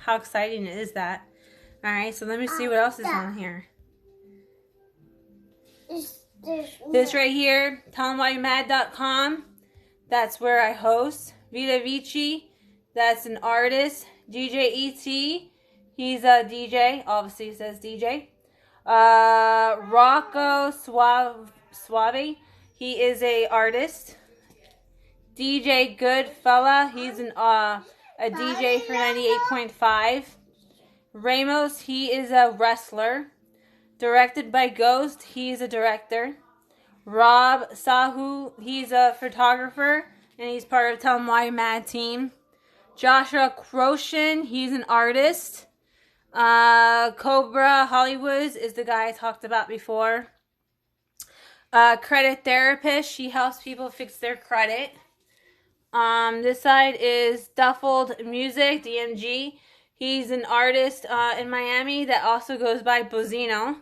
How exciting is that? All right, so let me see what else is on here. This right here, tellthemwhyyou'remad.com. That's where I host. Vita Vici, that's an artist. DJ ET, he's a DJ. Obviously, it says DJ. Rocco Suave, he is a artist. DJ Goodfella, he's a DJ for 98.5. Ramos, he is a wrestler. Directed by Ghost, he's a director. Rob Sahu, he's a photographer, and he's part of Tell 'em Why You're Mad team. Joshua Croshan, he's an artist. Cobra Hollywood is the guy I talked about before. Credit Therapist, she helps people fix their credit. This side is Duffled Music, DMG. He's an artist in Miami that also goes by Bozino.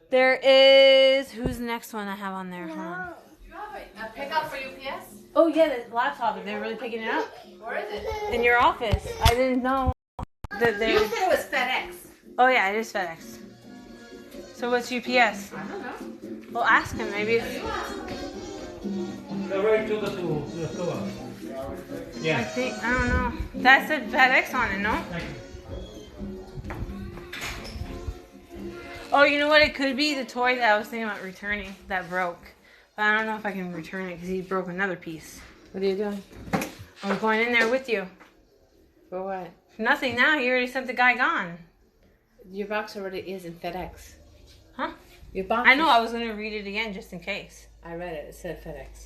There is, who's the next one I have on there? Hold on. Do you have a pickup for UPS? Oh yeah, the laptop. They're really picking it up. Where is it? In your office. I didn't know that they. You said it was FedEx. Oh yeah, it is FedEx. So what's UPS? I don't know. Well, ask him. Maybe it's. They're ready to go to the store. Yeah. I don't know. That said FedEx on it, no? Oh, you know what? It could be the toy that I was thinking about returning that broke. But I don't know if I can return it because he broke another piece. What are you doing? I was going in there with you. For what? Nothing now. You already sent the guy gone. Your box already is in FedEx. Huh? Your box. I know. I was going to read it again just in case. I read it. It said FedEx.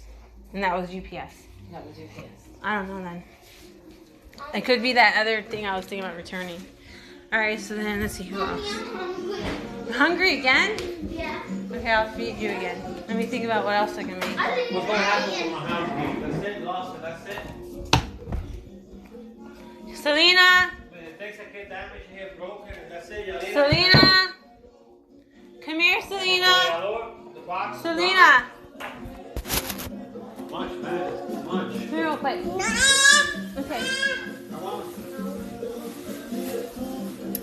And that was UPS. That was UPS. I don't know then. It could be that other thing I was thinking about returning. Alright, so then let's see who else. You hungry again? Yeah. Okay, I'll feed you again. Let me think about what else I can make. What's going to happen to my house? That's it, lost it, that's it. Selena! When it takes a kid damage, he get broken, and that's it. Yalina. Selena! Come here, Selena! The box. Selena! Much, man. Much. Come here real quick. Okay.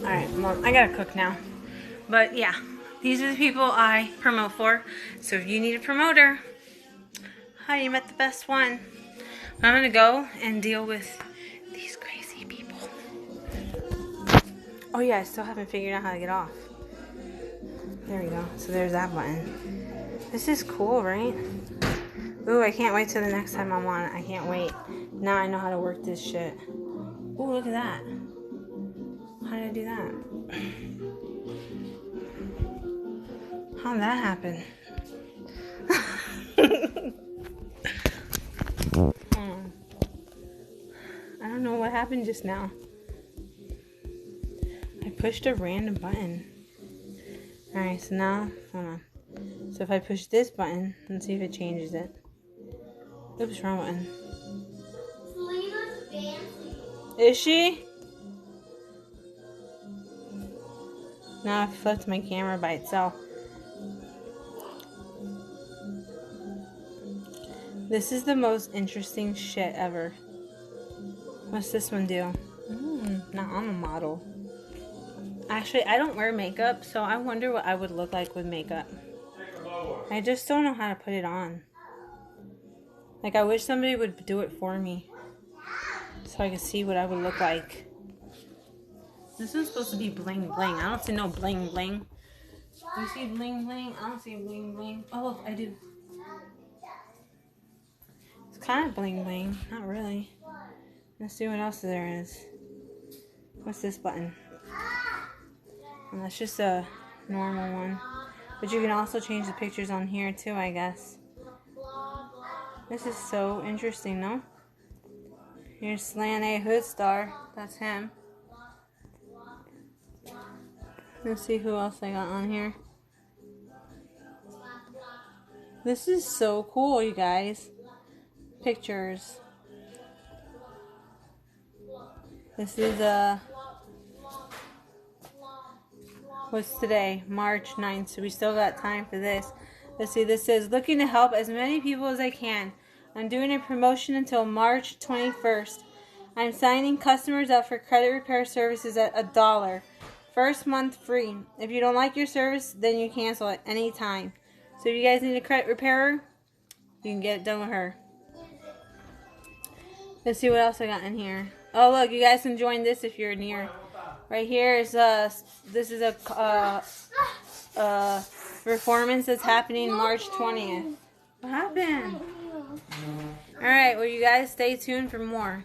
Alright, Mom, I gotta cook now. But yeah, these are the people I promote for. So if you need a promoter, hi, you met the best one. I'm gonna go and deal with these crazy people. Oh yeah, I still haven't figured out how to get off. There we go. So there's that button. This is cool, right? Ooh, I can't wait till the next time I'm on it. I can't wait. Now I know how to work this shit. Ooh, look at that. How did I do that? How did that happen? I don't know what happened just now. I pushed a random button. Alright, so now, hold on. So if I push this button, let's see if it changes it. Oops, wrong button. Selena's dancing. Is she? Now I flipped my camera by itself. This is the most interesting shit ever. What's this one do? Now I'm a model. Actually, I don't wear makeup, so I wonder what I would look like with makeup. I just don't know how to put it on. Like, I wish somebody would do it for me, so I could see what I would look like. This is supposed to be bling bling. I don't see no bling bling. Do you see bling bling? I don't see bling bling. Oh, look, I do. It's kind of bling bling. Not really. Let's see what else there is. What's this button? And that's just a normal one. But you can also change the pictures on here too, I guess. This is so interesting, no? Here's Slan A Hood Star. That's him. Let's see who else I got on here. This is so cool, you guys. Pictures. This is what's today? March 9th. So we still got time for this. Let's see, this says, looking to help as many people as I can. I'm doing a promotion until March 21st. I'm signing customers up for credit repair services at $1. First month free. If you don't like your service, then you cancel it anytime. So if you guys need a credit repairer, you can get it done with her. Let's see what else I got in here. Oh, look, you guys can join this if you're near. Right here is this is a performance that's happening March 20th. What happened? All right, well, you guys stay tuned for more.